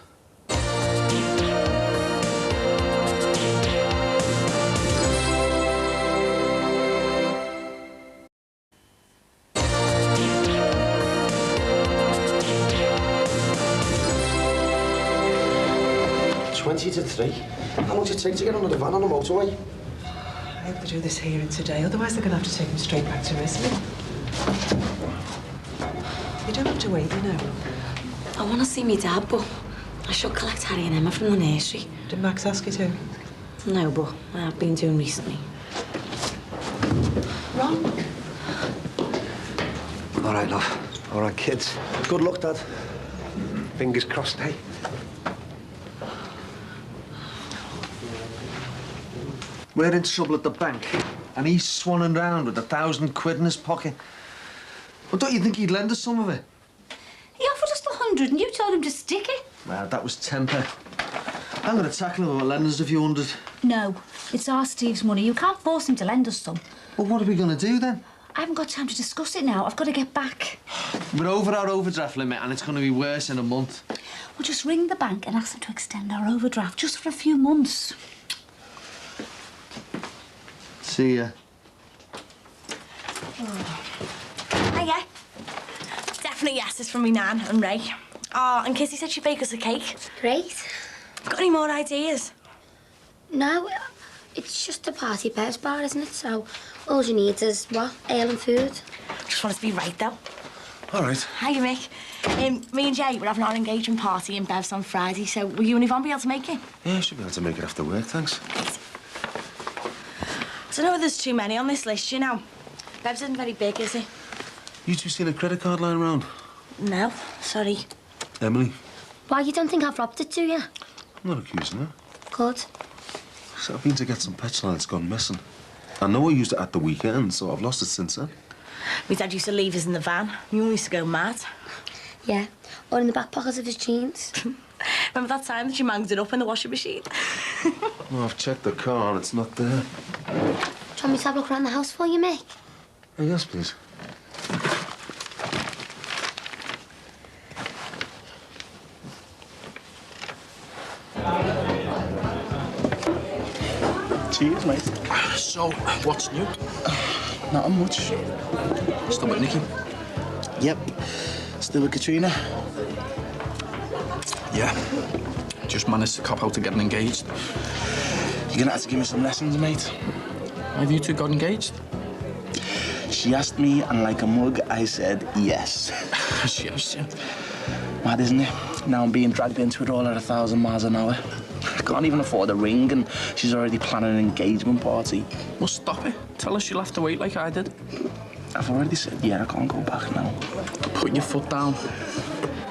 20 to 3. How long does it take to get under the van on the motorway? I hope they do this hearing today, otherwise they're going to have to take him straight back to Risley. You don't have to wait, you know. I want to see me dad, but I should collect Harry and Emma from the nursery. Did Max ask you to? No, but I have been doing recently. Ron? All right, love. All right, kids. Good luck, Dad. Fingers crossed, eh? We're in trouble at the bank, and he's swanning round with £1,000 in his pocket. Well, don't you think he'd lend us some of it? He offered us the 100 and you told him to stick it. Well, that was temper. I'm going to tackle him about lending us a few hundred. No, it's our Steve's money. You can't force him to lend us some. Well, what are we going to do then? I haven't got time to discuss it now. I've got to get back. We're over our overdraft limit, and it's going to be worse in a month. We'll just ring the bank and ask them to extend our overdraft just for a few months. See ya. Hiya. Definitely yes, it's from me Nan and Ray. Oh, and Kissy said she'd bake us a cake. Great. Got any more ideas? No, it's just a party pairs bar, isn't it? So all you need is, what, ale and food? Just want it to be right, though. All right. Hiya, Mick. Me and Jay, we're having our engagement party in Bev's on Friday, so will you and Yvonne be able to make it? Yeah, I should be able to make it after work, thanks. I don't know if there's too many on this list, you know. Bev's isn't very big, is he? You two seen a credit card lying around? No, sorry. Emily? Why, you don't think I've robbed it, do you? I'm not accusing her. Good. So I've been to get some petrol and it's gone missing. I know I used it at the weekend, so I've lost it since then. My dad used to leave us in the van. We all used to go mad. Yeah, or in the back pockets of his jeans. Remember that time that you manged it up in the washing machine? Well, I've checked the car and it's not there. Do you want me to have a look around the house for you, Mick? Oh, yes, please. Cheers, mate. So, what's new? Not much. Still with Nikki? Yep. Still with Katrina? Yeah. Just managed to cop out to getting engaged. You're gonna have to give me some lessons, mate. Have you two got engaged? She asked me, and like a mug, I said yes. Yes, yeah. Mad, isn't it? Now I'm being dragged into it all at 1,000 miles an hour. I can't even afford a ring, and she's already planning an engagement party. Well, stop it. Tell her she'll have to wait like I did. I've already said, yeah, I can't go back now. Put your foot down.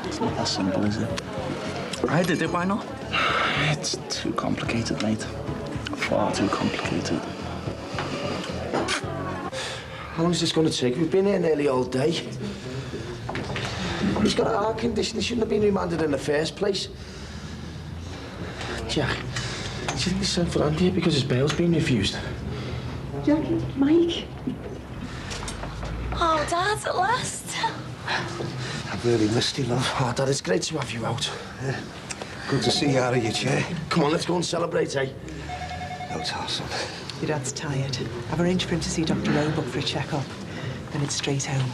It's not that simple, is it? I did it, why not? It's too complicated, mate. Far too complicated. How long is this going to take? We've been here nearly all day. He's got a heart condition. He shouldn't have been remanded in the first place. Jack, do you think he's sent for Andy because his bail's been refused? Jackie, Mike. Oh, Dad, at last. I've really missed you, love. Oh, Dad, it's great to have you out. Yeah. Good to see you out of your chair. Come on, let's go and celebrate, eh? No, Tarson. Your dad's tired. I've arranged for him to see Dr. Roebuck for a check-up. Then it's straight home.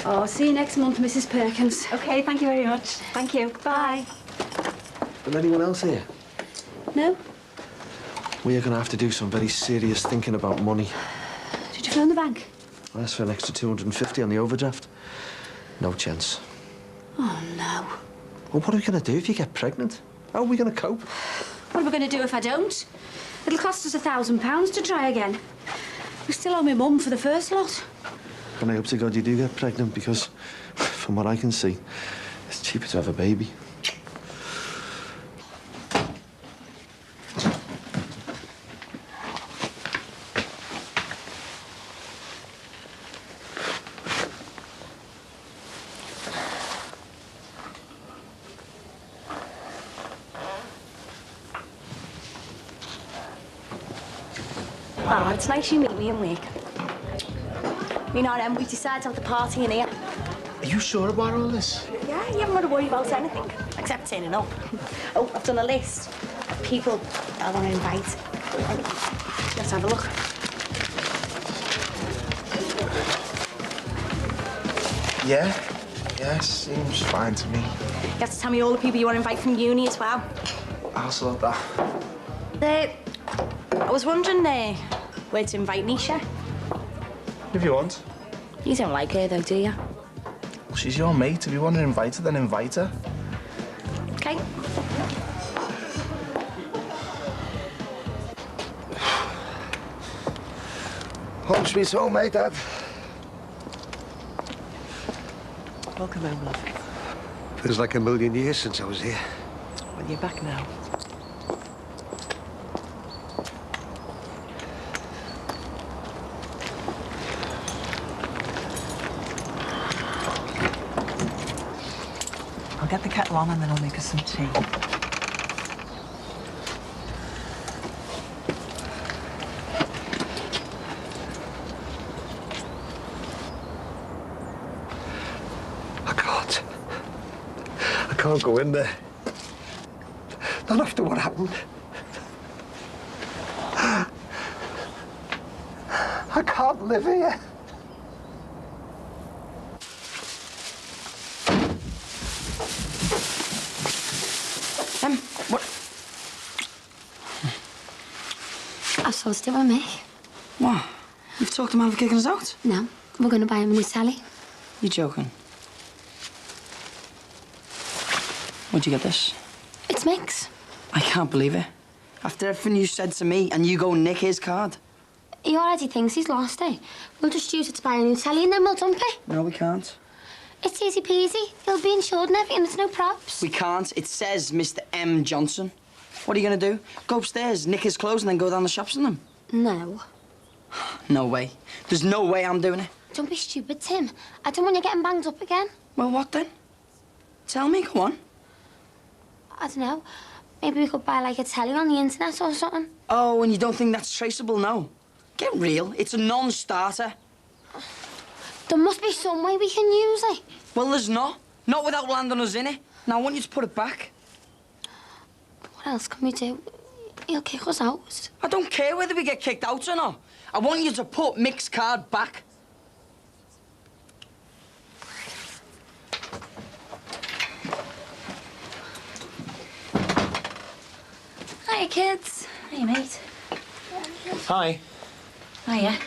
Oh, see you next month, Mrs. Perkins. OK, thank you very much. Thank you. Bye. Is anyone else here? No? We are going to have to do some very serious thinking about money. Did you phone the bank? I asked for an extra 250 on the overdraft. No chance. Oh, no. Well, what are we going to do if you get pregnant? How are we going to cope? What are we going to do if I don't? It'll cost us £1,000 to try again. We still owe my mum for the first lot. And I hope to God you do get pregnant because, from what I can see, it's cheaper to have a baby. Oh, it's nice you meet me in Wake. Me and RM, we decided to have the party in here. Are you sure about all this? Yeah, you haven't got to worry about anything, except turning up. Oh, I've done a list of people I want to invite. Let's have a look. Yeah, seems fine to me. You have to tell me all the people you want to invite from uni as well. I'll sort that. I was wondering where to invite Nisha. If you want. You don't like her though, do you? Well, she's your mate. If you want to invite her, then invite her. Okay. Home sweet home, mate, Dad. Welcome home, love. Feels like a million years since I was here. Well, you're back now. I'll get the kettle on and then I'll make us some tea. I can't go in there. Not after what happened. I can't live here. What? I've sorted it with me. What? You've talked him out of kicking us out? No, we're going to buy him a new telly. You joking? Where'd you get this? It's Mick's. I can't believe it. After everything you said to me, and you go nick his card. He already thinks he's lost it. We'll just use it to buy a new telly and then we'll dump it. No, we can't. It's easy peasy. He'll be insured and everything. It's no props. We can't. It says Mr. M. Johnson. What are you going to do? Go upstairs, nick his clothes, and then go down the shops in them? No. No way. There's no way I'm doing it. Don't be stupid, Tim. I don't want you getting banged up again. Well, what then? Tell me, go on. I don't know. Maybe we could buy, like, a telly on the internet or something. Oh, and you don't think that's traceable? No. Get real. It's a non-starter. There must be some way we can use it. Well, there's not. Not without landing us in it. Now, I want you to put it back. What else can we do? He'll kick us out. I don't care whether we get kicked out or not. I want you to put Mick's card back. Hiya, kids. Hiya, mate. Hi. Hiya.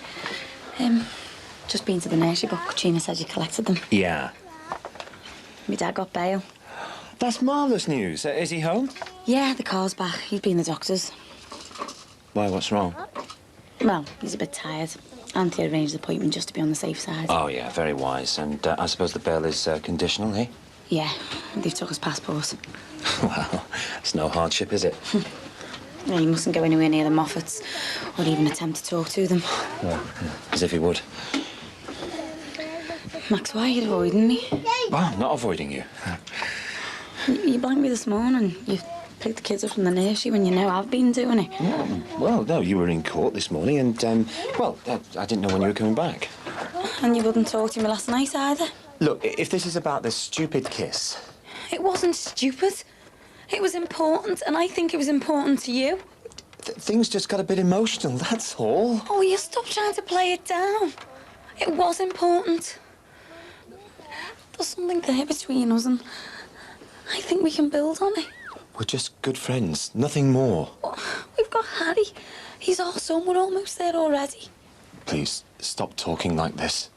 Just been to the nursery, but Katrina said you collected them. Yeah. My dad got bail. That's marvellous news. Is he home? Yeah, the car's back. He's been the doctor's. Why, what's wrong? Well, he's a bit tired. Auntie arranged the appointment just to be on the safe side. Oh, yeah, very wise. And I suppose the bail is conditional, eh? Yeah, they've took his passport. Well, it's no hardship, is it? Yeah, he mustn't go anywhere near the Moffats or even attempt to talk to them. Well, yeah, as if he would. Max, why are you avoiding me? Well, I'm not avoiding you. You blanked me this morning. You picked the kids up from the nursery when you know I've been doing it. Yeah, well, no, you were in court this morning and, well, I didn't know when you were coming back. And you wouldn't talk to me last night either. Look, if this is about this stupid kiss... It wasn't stupid. It was important, and I think it was important to you. Things just got a bit emotional, that's all. Oh, you stop trying to play it down. It was important. There's something there between us, and I think we can build on it. We're just good friends, nothing more. We've got Harry. He's our son. We're almost there already. Please, stop talking like this.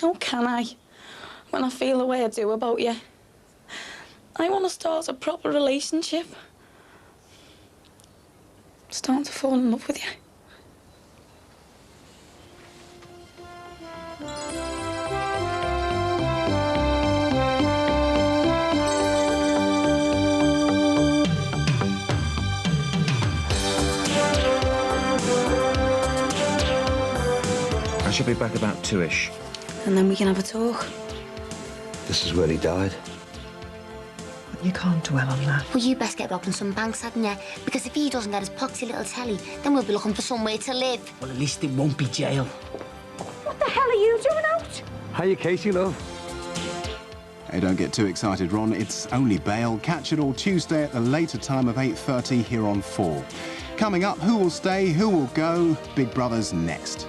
How can I, when I feel the way I do about you? I want to start a proper relationship. Starting to fall in love with you. I should be back about 2-ish. And then we can have a talk. This is where he died. You can't dwell on that. Well, you best get robbing some banks, hadn't you? Because if he doesn't get his poxy little telly, then we'll be looking for somewhere to live. Well, at least it won't be jail. What the hell are you doing out? Hiya, Katie, love. Hey, don't get too excited, Ron. It's only bail. Catch it all Tuesday at the later time of 8:30 here on 4. Coming up, who will stay, who will go? Big Brother's next.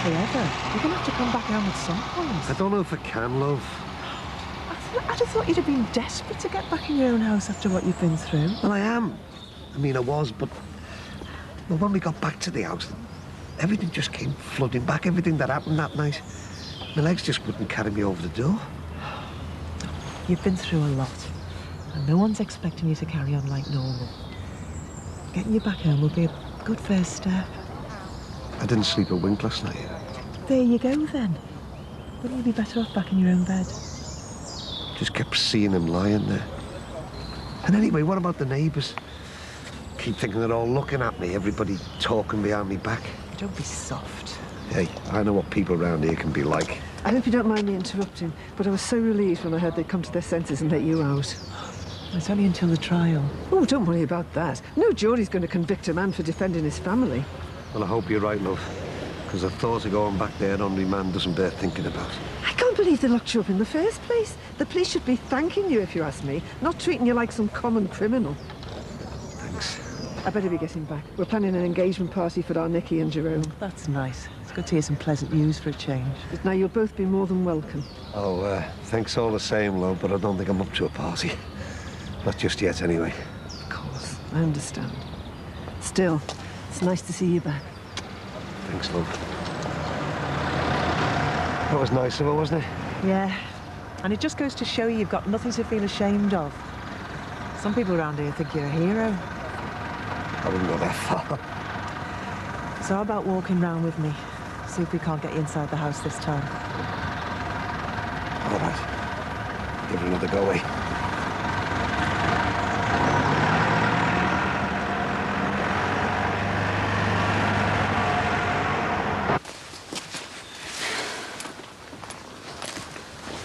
forever. You're going to have to come back home at some point. I don't know if I can, love. I'd have thought you'd have been desperate to get back in your own house after what you've been through. Well, I am. I mean, I was, but... Well, when we got back to the house, everything just came flooding back, everything that happened that night. My legs just wouldn't carry me over the door. You've been through a lot, and no one's expecting you to carry on like normal. Getting you back home will be a good first step. I didn't sleep a wink last night. There you go, then. Wouldn't you be better off back in your own bed? Just kept seeing him lying there. And anyway, what about the neighbours? Keep thinking they're all looking at me, everybody talking behind me back. Don't be soft. Hey, I know what people around here can be like. I hope you don't mind me interrupting, but I was so relieved when I heard they'd come to their senses and let you out. It's only until the trial. Oh, don't worry about that. No jury's going to convict a man for defending his family. Well, I hope you're right, love. Because the thought of going back there on remand doesn't bear thinking about. I can't believe they locked you up in the first place. The police should be thanking you, if you ask me, not treating you like some common criminal. Thanks. I better be getting back. We're planning an engagement party for our Nicky and Jerome. That's nice. It's good to hear some pleasant news for a change. But now you'll both be more than welcome. Oh, thanks all the same, love, but I don't think I'm up to a party. Not just yet, anyway. Of course, I understand. Still, it's nice to see you back. Thanks, love. That was nice of her, wasn't it? Yeah, and it just goes to show you've got nothing to feel ashamed of. Some people around here think you're a hero. I wouldn't go that far. So how about walking round with me? See if we can't get you inside the house this time. All right. Give it another go, eh?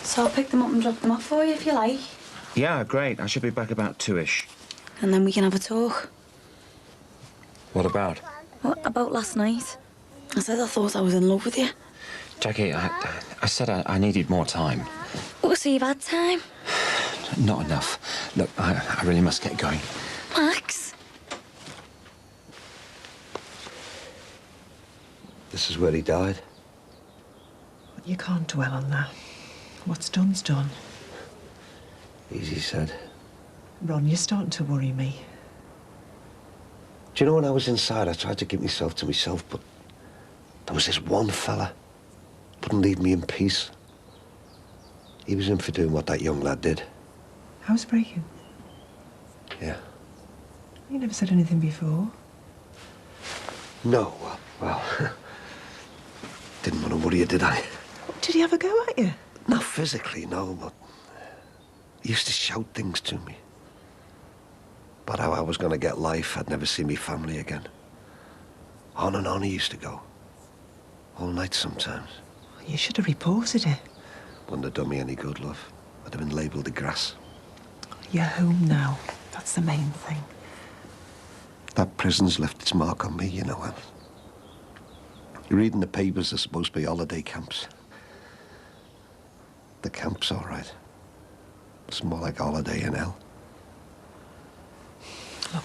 So I'll pick them up and drop them off for you if you like. Yeah, great. I should be back about 2-ish. And then we can have a talk. What about? What about last night? I said I thought I was in love with you. Jackie, I said I needed more time. Oh, so you've had time? Not enough. Look, I really must get going. Max? This is where he died. You can't dwell on that. What's done's done. Easy said. Ron, you're starting to worry me. Do you know, when I was inside, I tried to keep myself to myself, but there was this one fella. Wouldn't leave me in peace. He was in for doing what that young lad did. Housebreaking? Yeah. You never said anything before. No, well, didn't want to worry you, did I? Did he have a go at you? Not physically, no, but he used to shout things to me. About how I was going to get life, I'd never see me family again. On and on he used to go. All night sometimes. You should have reported it. Wouldn't have done me any good, love. I'd have been labelled a grass. You're home now. That's the main thing. That prison's left its mark on me, you know, Anne. You read in the papers there's supposed to be holiday camps. The camp's all right. It's more like a holiday in hell. Look,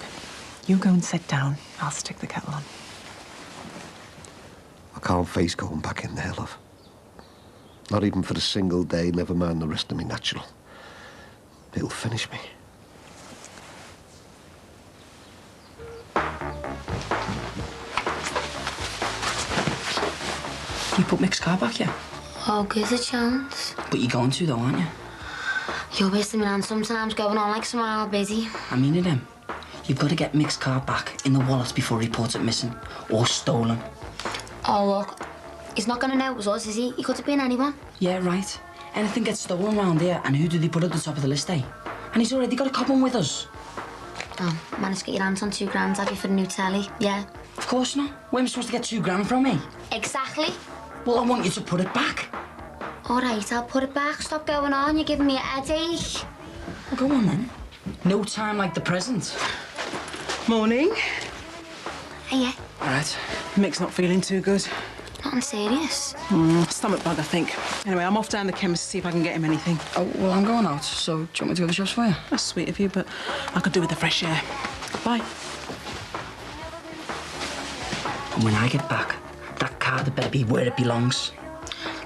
you go and sit down. I'll stick the kettle on. I can't face going back in there, love. Not even for a single day, never mind the rest of me natural. It'll finish me. You put Mick's car back, yeah? Oh, gives a chance. But you're going to, though, aren't you? You're wasting me on sometimes, going on like some hour busy. I mean it, Em. You've got to get Mick's car back in the wallet before he reports it missing or stolen. Oh, look. He's not going to know it was us, is he? He could have been anyone. Yeah, right. Anything gets stolen around here, and who do they put at the top of the list, eh? And he's already got a couple with us. Oh, managed to get your hands on £2 grand, have you, for the new telly? Yeah. Of course not. Where am I supposed to get £2 grand from, me? Exactly. Well, I want you to put it back. All right, I'll put it back. Stop going on. You're giving me a headache. Well, go on, then. No time like the present. Morning. Hiya. All right. Mick's not feeling too good. Nothing serious. Stomach bug, I think. Anyway, I'm off down the chemist to see if I can get him anything. Oh, well, I'm going out, so do you want me to go to the shops for you? That's sweet of you, but I could do with the fresh air. Bye. And when I get back, That card had better be where it belongs.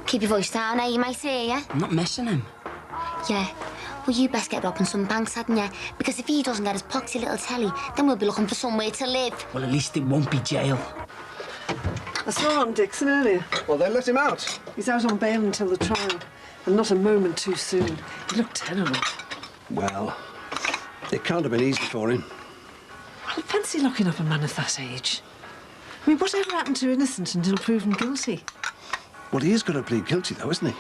Keep your voice down, eh? You might hear ya. I'm not messing him. Yeah. Well, you best get robbing some banks, hadn't you? Because if he doesn't get his poxy little telly, then we'll be looking for somewhere to live. Well, at least it won't be jail. I saw on Dixon earlier. Well, they let him out. He's out on bail until the trial, and not a moment too soon. He looked terrible. Well, it can't have been easy for him. Well, fancy locking up a man of that age. I mean, whatever happened to innocent until proven guilty? Well, he is going to plead guilty, though, isn't he?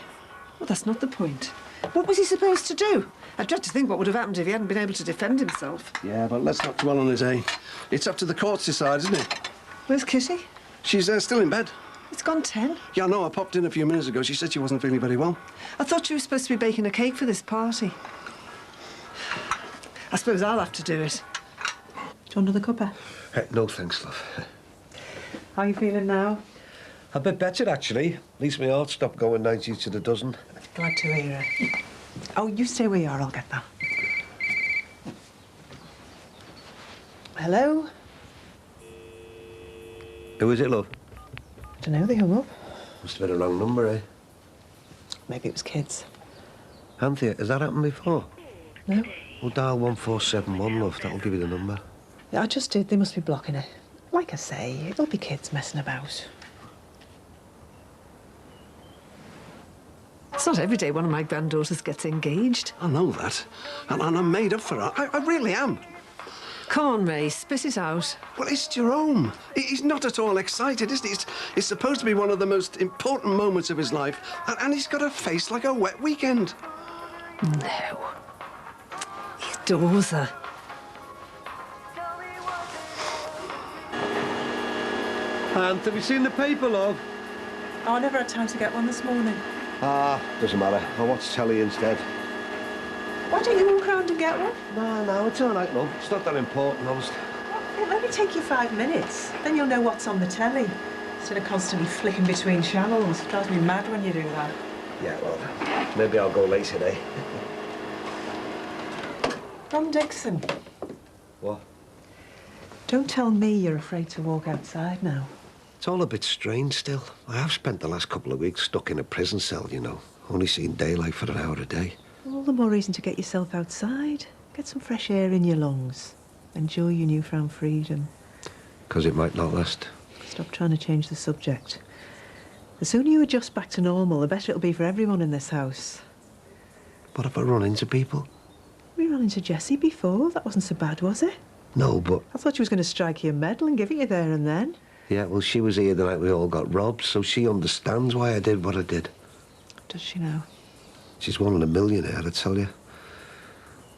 Well, that's not the point. What was he supposed to do? I dread to think what would have happened if he hadn't been able to defend himself. Yeah, but let's not dwell on it, eh? It's up to the courts to decide, isn't it? Where's Kitty? She's still in bed. It's gone 10. Yeah, no, I popped in a few minutes ago. She said she wasn't feeling very well. I thought you were supposed to be baking a cake for this party. I suppose I'll have to do it. Do you want another cuppa? No, thanks, love. How are you feeling now? A bit better, actually. At least my heart stopped going 90 to the dozen. Glad to hear it. Oh, you stay where you are, I'll get that. Hello? Who is it, love? I don't know, they hung up. Must have been a wrong number, eh? Maybe it was kids. Anthea, has that happened before? No. Well, dial 1471, love. That'll give you the number. Yeah, I just did. They must be blocking it. Like I say, it'll be kids messing about. It's not every day one of my granddaughters gets engaged. I know that. And I'm made up for her. I really am. Come on, Ray, spit it out. Well, it's Jerome. He's not at all excited, is he? It's supposed to be one of the most important moments of his life, and he's got a face like a wet weekend. No. He adores her. And have you seen the paper, love? Oh, I never had time to get one this morning. Ah, doesn't matter. I'll watch telly instead. Why don't you walk round and get one? No, it's all right, love. It's not that important, honest. It'll only take you 5 minutes. Then you'll know what's on the telly. Instead of constantly flicking between channels. It drives me mad when you do that. Yeah, well, maybe I'll go later, eh? Ron Dixon. What? Don't tell me you're afraid to walk outside now. It's all a bit strange still. I have spent the last couple of weeks stuck in a prison cell, you know. Only seeing daylight for an hour a day. All the more reason to get yourself outside. Get some fresh air in your lungs. Enjoy your newfound freedom. 'Cause it might not last. Stop trying to change the subject. The sooner you adjust back to normal, the better it'll be for everyone in this house. What if I run into people? We ran into Jessie before. That wasn't so bad, was it? No, but... I thought she was going to strike you a medal and give it you there and then. Yeah, well, she was here the night we all got robbed, so she understands why I did what I did. Does she know? She's one in a millionaire, I tell you.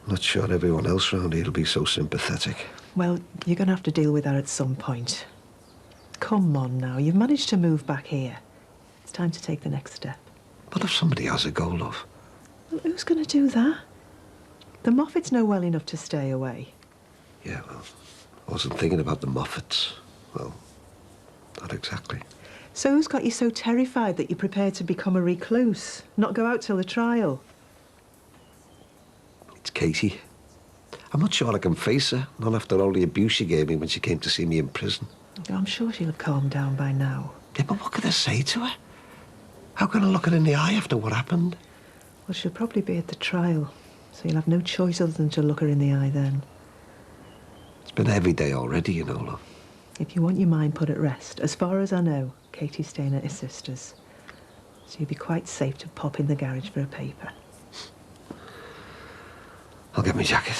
Not sure everyone else round here will be so sympathetic. Well, you're going to have to deal with that at some point. Come on now, you've managed to move back here. It's time to take the next step. But if somebody has a go, love? Well, who's going to do that? The Moffats know well enough to stay away. Yeah, well, I wasn't thinking about the Moffats. Well, not exactly. So who's got you so terrified that you're prepared to become a recluse, not go out till the trial? It's Katie. I'm not sure I can face her, not after all the abuse she gave me when she came to see me in prison. I'm sure she'll have calmed down by now. Yeah, but what can I say to her? How can I look her in the eye after what happened? Well, she'll probably be at the trial, so you'll have no choice other than to look her in the eye then. It's been a heavy day already, you know, love. If you want your mind put at rest, as far as I know, Katie's staying at his sister's. So you'll be quite safe to pop in the garage for a paper. I'll get my jacket.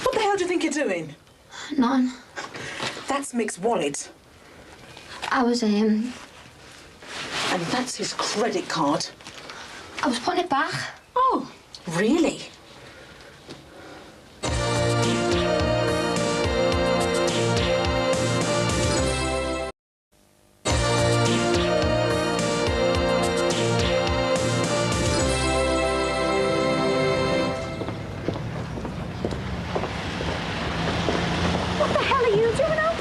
What the hell do you think you're doing? None. That's Mick's wallet. I was, And that's his credit card. I was putting it back. Oh, really? What the hell are you doing out?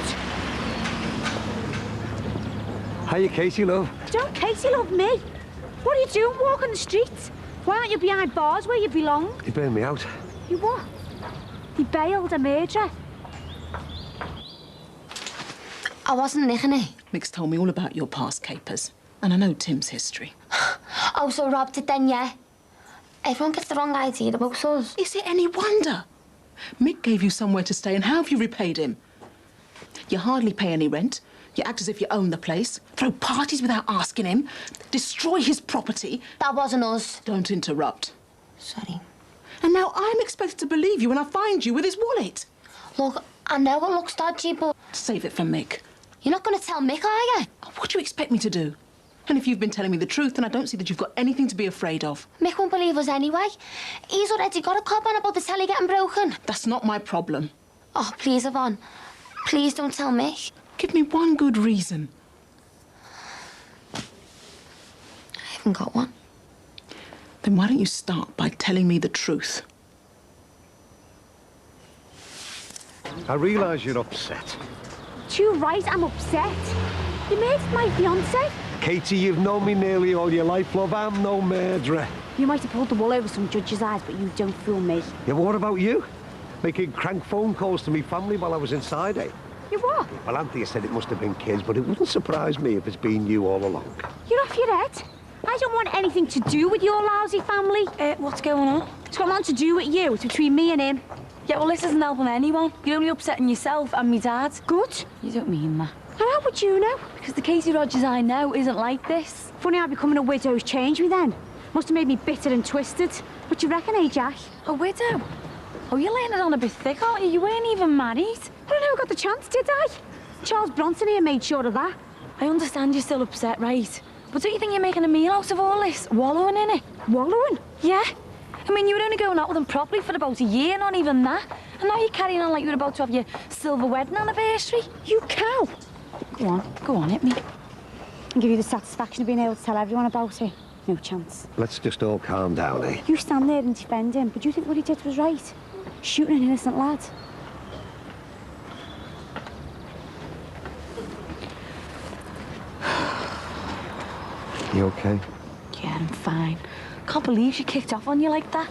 Hiya, Katie, love. Don't Katie love me? What are you doing walking the streets? Why aren't you behind bars where you belong? They burned me out. You what? They bailed a murderer. I wasn't nicking it. Mick's told me all about your past capers, and I know Tim's history. Oh, so Rob did then, yeah? Everyone gets the wrong idea about us. Is it any wonder? Mick gave you somewhere to stay, and how have you repaid him? You hardly pay any rent. You act as if you own the place, throw parties without asking him, destroy his property. That wasn't us. Don't interrupt. Sorry. And now I'm expected to believe you when I find you with his wallet. Look, I know it looks dodgy, but... Save it for Mick. You're not going to tell Mick, are you? What do you expect me to do? And if you've been telling me the truth, then I don't see that you've got anything to be afraid of. Mick won't believe us anyway. He's already got a cop on about the telly getting broken. That's not my problem. Oh, please, Yvonne. Please don't tell Mick. Give me one good reason. I haven't got one. Then why don't you start by telling me the truth? I realise you're upset. Too right, I'm upset. You made my fiancé. Katie, you've known me nearly all your life, love. I'm no murderer. You might have pulled the wool over some judge's eyes, but you don't fool me. Yeah, but what about you? Making crank phone calls to me family while I was inside, eh? You what? Well, Anthea said it must have been kids, but it wouldn't surprise me if it's been you all along. You're off your head. I don't want anything to do with your lousy family. What's going on? It's got nothing to do with you. It's between me and him. Yeah, well, this isn't helping anyone. You're only upsetting yourself and me dad. Good. You don't mean that. And how would you know? Because the Katie Rogers I know isn't like this. Funny how becoming a widow's changed me then. Must have made me bitter and twisted. What do you reckon, eh, Jack? A widow? Oh, you're laying it on a bit thick, aren't you? You weren't even married. I don't know, I got the chance, did I? Charles Bronson here made sure of that. I understand you're still upset, right? But don't you think you're making a meal out of all this? Wallowing in it? Wallowing? Yeah. I mean, you were only going out with him properly for about a year, not even that. And now you're carrying on like you're about to have your silver wedding anniversary. You cow! Go on, hit me. And give you the satisfaction of being able to tell everyone about it. No chance. Let's just all calm down, eh? You stand there and defend him, but you think what he did was right? Shooting an innocent lad. You okay? Yeah, I'm fine. Can't believe she kicked off on you like that.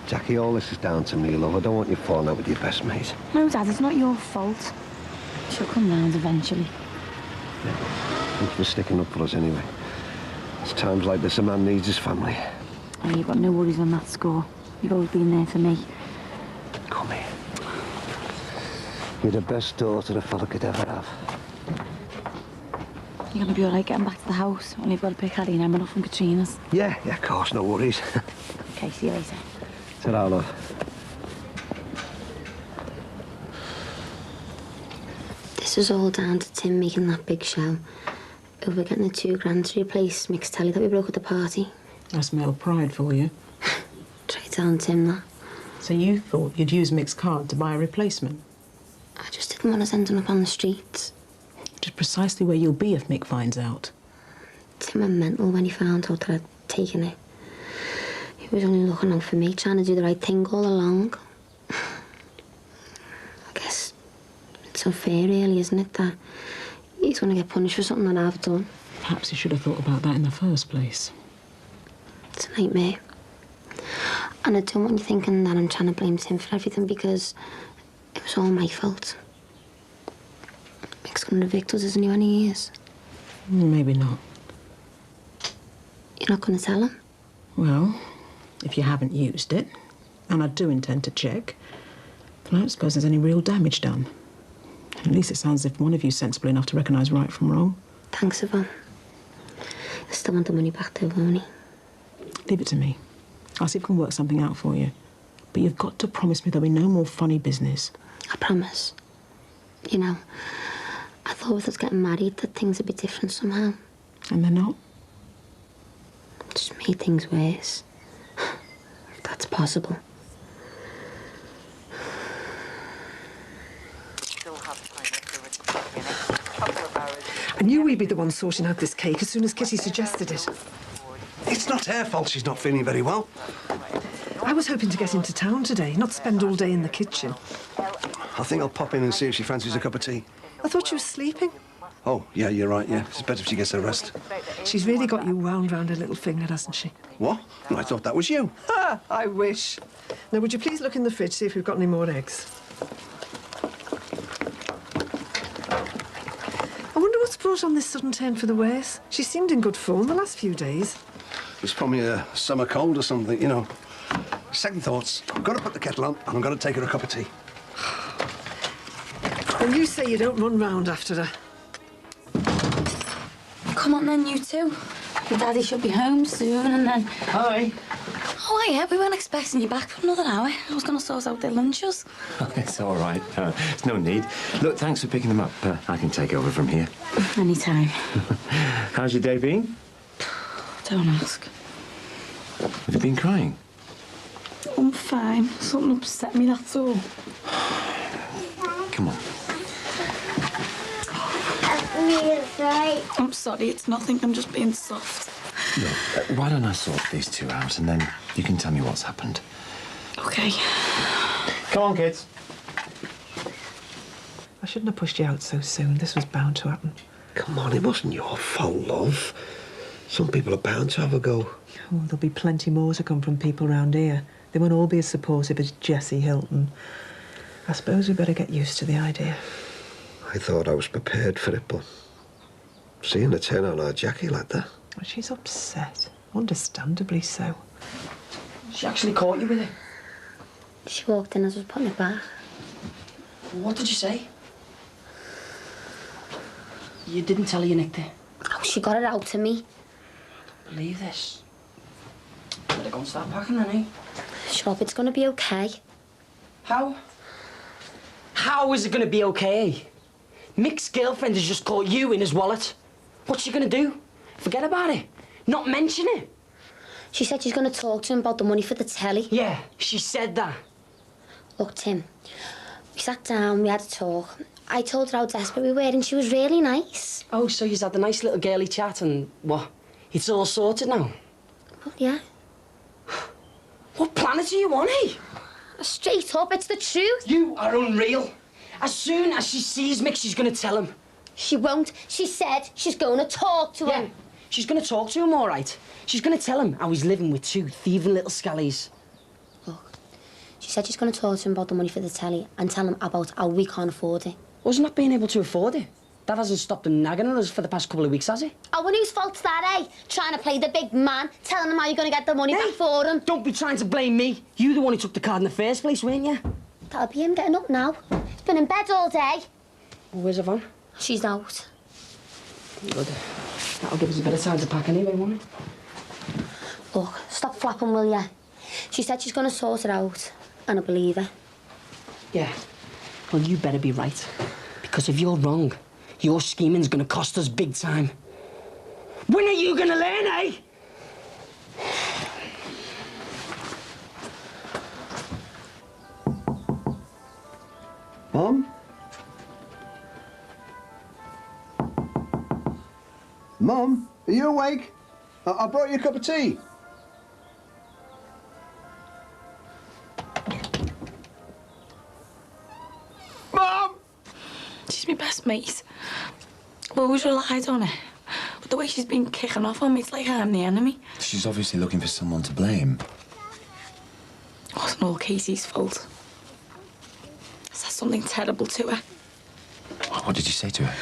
Jackie, all this is down to me, love. I don't want you falling out with your best mate. No, Dad, it's not your fault. She'll come round eventually. Thanks for sticking up for us anyway. It's times like this a man needs his family. Oh, you've got no worries on that score. You've always been there for me. Come here. You're the best daughter a fella could ever have. You're gonna be all right getting back to the house. Only you've got to pick Harry and Emma up from Katrina's. Yeah, of course, no worries. Okay, see you later. Ta-ra, love. This is all down to Tim making that big show over getting the £2,000 to replace Mick's telly that we broke at the party. That's male pride for you. Try telling Tim that. So you thought you'd use Mick's card to buy a replacement? I just didn't want us ending up on the streets. Which is precisely where you'll be if Mick finds out. Tim went mental when he found out that I'd taken it. He was only looking out for me, trying to do the right thing all along. I guess it's unfair, really, isn't it, that he's going to get punished for something that I've done. Perhaps you should have thought about that in the first place. It's a nightmare. And I don't want you thinking that I'm trying to blame Tim for everything, because it was all my fault. Mick's going to evict us, isn't he, when he is? Maybe not. You're not going to tell him? Well, if you haven't used it, and I do intend to check, then I don't suppose there's any real damage done. At least it sounds as if one of you's sensible enough to recognise right from wrong. Thanks, Yvonne. I still want the money back though, won't he? Leave it to me. I'll see if I can work something out for you. But you've got to promise me there'll be no more funny business. I promise. You know, I I thought with us getting married that things would be different somehow. And they're not? It just made things worse. If that's possible. I knew we'd be the ones sorting out this cake as soon as Kitty suggested it. It's not her fault she's not feeling very well. I was hoping to get into town today, not spend all day in the kitchen. I think I'll pop in and see if she fancies a cup of tea. I thought she was sleeping. Oh, yeah, you're right, yeah. It's better if she gets her rest. She's really got you wound round her little finger, hasn't she? What? I thought that was you. Ah, I wish. Now, would you please look in the fridge, see if we've got any more eggs? I wonder what's brought on this sudden turn for the worse. She seemed in good form the last few days. It's probably a summer cold or something, you know. Second thoughts. I've got to put the kettle on and I've got to take her a cup of tea. And you say you don't run round after her. Come on then, you two. Your daddy should be home soon and then... Hi. Oh, yeah, we weren't expecting you back for another hour. I was going to sort out their lunches. It's all right. There's no need. Look, thanks for picking them up. I can take over from here. Anytime. How's your day been? Don't ask. Have you been crying? I'm fine. Something upset me, that's all. Come on. I'm sorry, it's nothing. I'm just being soft. Look, why don't I sort these two out and then you can tell me what's happened. OK. Come on, kids. I shouldn't have pushed you out so soon. This was bound to happen. Come on, it wasn't your fault, love. Some people are bound to have a go. Oh, there'll be plenty more to come from people round here. They won't all be as supportive as Jessie Hilton. I suppose we better get used to the idea. I thought I was prepared for it, but seeing her turn on our Jackie like that... Well, she's upset. Understandably so. She actually caught you with it? She walked in as I was putting it back. What did you say? You didn't tell her you nicked it? Oh, she got it out to me. Believe this. Better go and start packing then, eh? Shut up, it's gonna be okay. How? How is it gonna be okay? Mick's girlfriend has just caught you in his wallet. What's she gonna do? Forget about it. Not mention it. She said she's gonna talk to him about the money for the telly. Yeah, she said that. Look, Tim, we sat down, we had a talk. I told her how desperate we were and she was really nice. Oh, so you've had a nice little girly chat and what? It's all sorted now? Well, yeah. What planet are you on, eh? Straight up, it's the truth. You are unreal. As soon as she sees Mick, she's gonna tell him. She won't. She said she's gonna talk to him. She's gonna talk to him, all right. She's gonna tell him how he's living with two thieving little scallies. Look, she said she's gonna talk to him about the money for the telly and tell him about how we can't afford it. Wasn't not being able to afford it. That hasn't stopped him nagging at us for the past couple of weeks, has it? Oh, and whose fault's that, eh? Trying to play the big man, telling him how you're gonna get the money back for him. Don't be trying to blame me. You the one who took the card in the first place, weren't you? That'll be him getting up now. He's been in bed all day. Well, where's Yvonne? She's out. Good. That'll give us a bit of time to pack anyway, won't it? Look, stop flapping, will ya? She said she's gonna sort it out, and I believe her. Yeah. Well, you better be right. Because if you're wrong, your scheming's gonna cost us big time. When are you gonna learn, eh? Mom? Mom, are you awake? I brought you a cup of tea. Mom! She's my best mate. I've always relied on her. But the way she's been kicking off on me, it's like I'm the enemy. She's obviously looking for someone to blame. It wasn't all Casey's fault. I said something terrible to her. What did you say to her?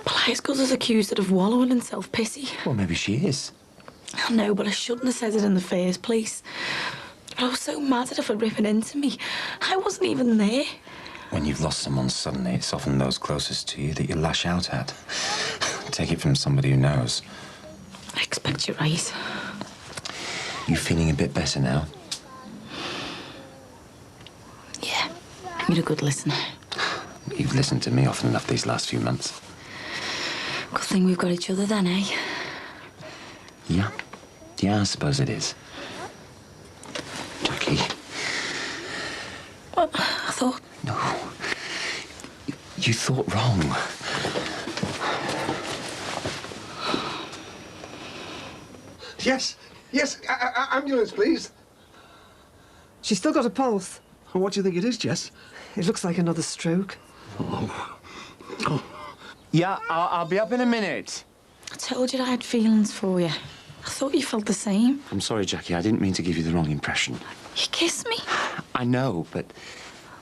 Palaisco's has accused her of wallowing in self-pity. Well, maybe she is. I know, but I shouldn't have said it in the first place. But I was so mad at her for ripping into me. I wasn't even there. When you've lost someone suddenly, it's often those closest to you that you lash out at. Take it from somebody who knows. I expect you're right. You feeling a bit better now? Yeah, you're a good listener. You've listened to me often enough these last few months. Good thing we've got each other then, eh? Yeah. Yeah, I suppose it is. Jackie. What? I thought... No. You thought wrong. Yes, yes, ambulance, please. She's still got a pulse. What do you think it is, Jess? It looks like another stroke. Oh. Yeah, I'll be up in a minute. I told you I had feelings for you. I thought you felt the same. I'm sorry, Jackie. I didn't mean to give you the wrong impression. You kissed me. I know, but...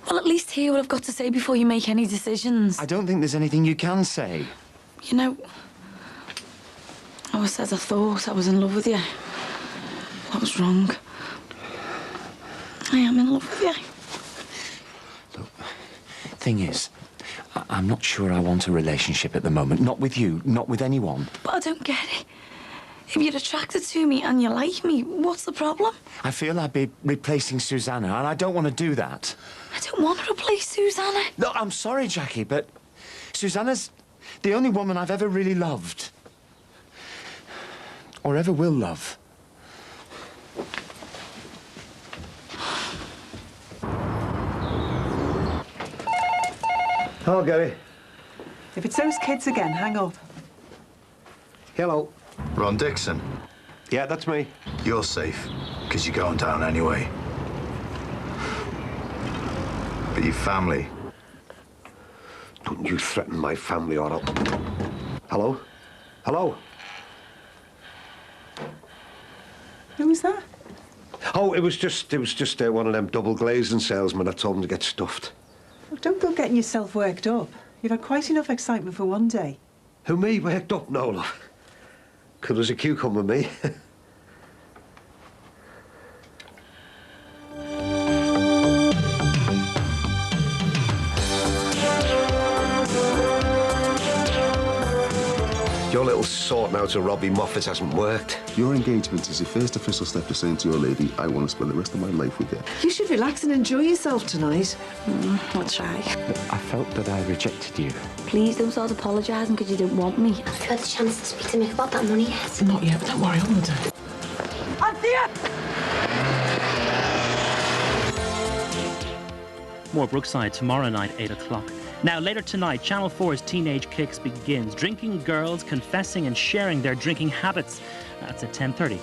Well, at least hear what I've got to say before you make any decisions. I don't think there's anything you can say. You know, I always said I thought I was in love with you. That was wrong. I am in love with you. Look, thing is, I'm not sure I want a relationship at the moment. Not with you, not with anyone. But I don't get it. If you're attracted to me and you like me, what's the problem? I feel I'd be replacing Susanna, and I don't want to do that. I don't want to replace Susanna. No, I'm sorry, Jackie, but Susanna's the only woman I've ever really loved. Or ever will love. Hello, Gary. If it's those kids again, hang up. Hello. Ron Dixon. Yeah, that's me. You're safe, because you're going down anyway. But your family... Don't you threaten my family, or I'll... Hello? Hello? Who was that? Oh, it was just one of them double glazing salesmen. I told him to get stuffed. Oh, don't go getting yourself worked up. You've had quite enough excitement for one day. Who, me? Worked up? No, love. Could as a cucumber, me. Your little sorting out of Robbie Moffat hasn't worked. Your engagement is the first official step to saying to your lady, I want to spend the rest of my life with you. You should relax and enjoy yourself tonight. I'll try. I felt that I rejected you. Please don't start apologising because you didn't want me. Have you had the chance to speak to Mick about that money yet? Not yet, but don't worry, I'm gonna do it. More Brookside tomorrow night, 8 o'clock. Now, later tonight, Channel 4's Teenage Kicks begins. Drinking girls confessing and sharing their drinking habits. That's at 10:30.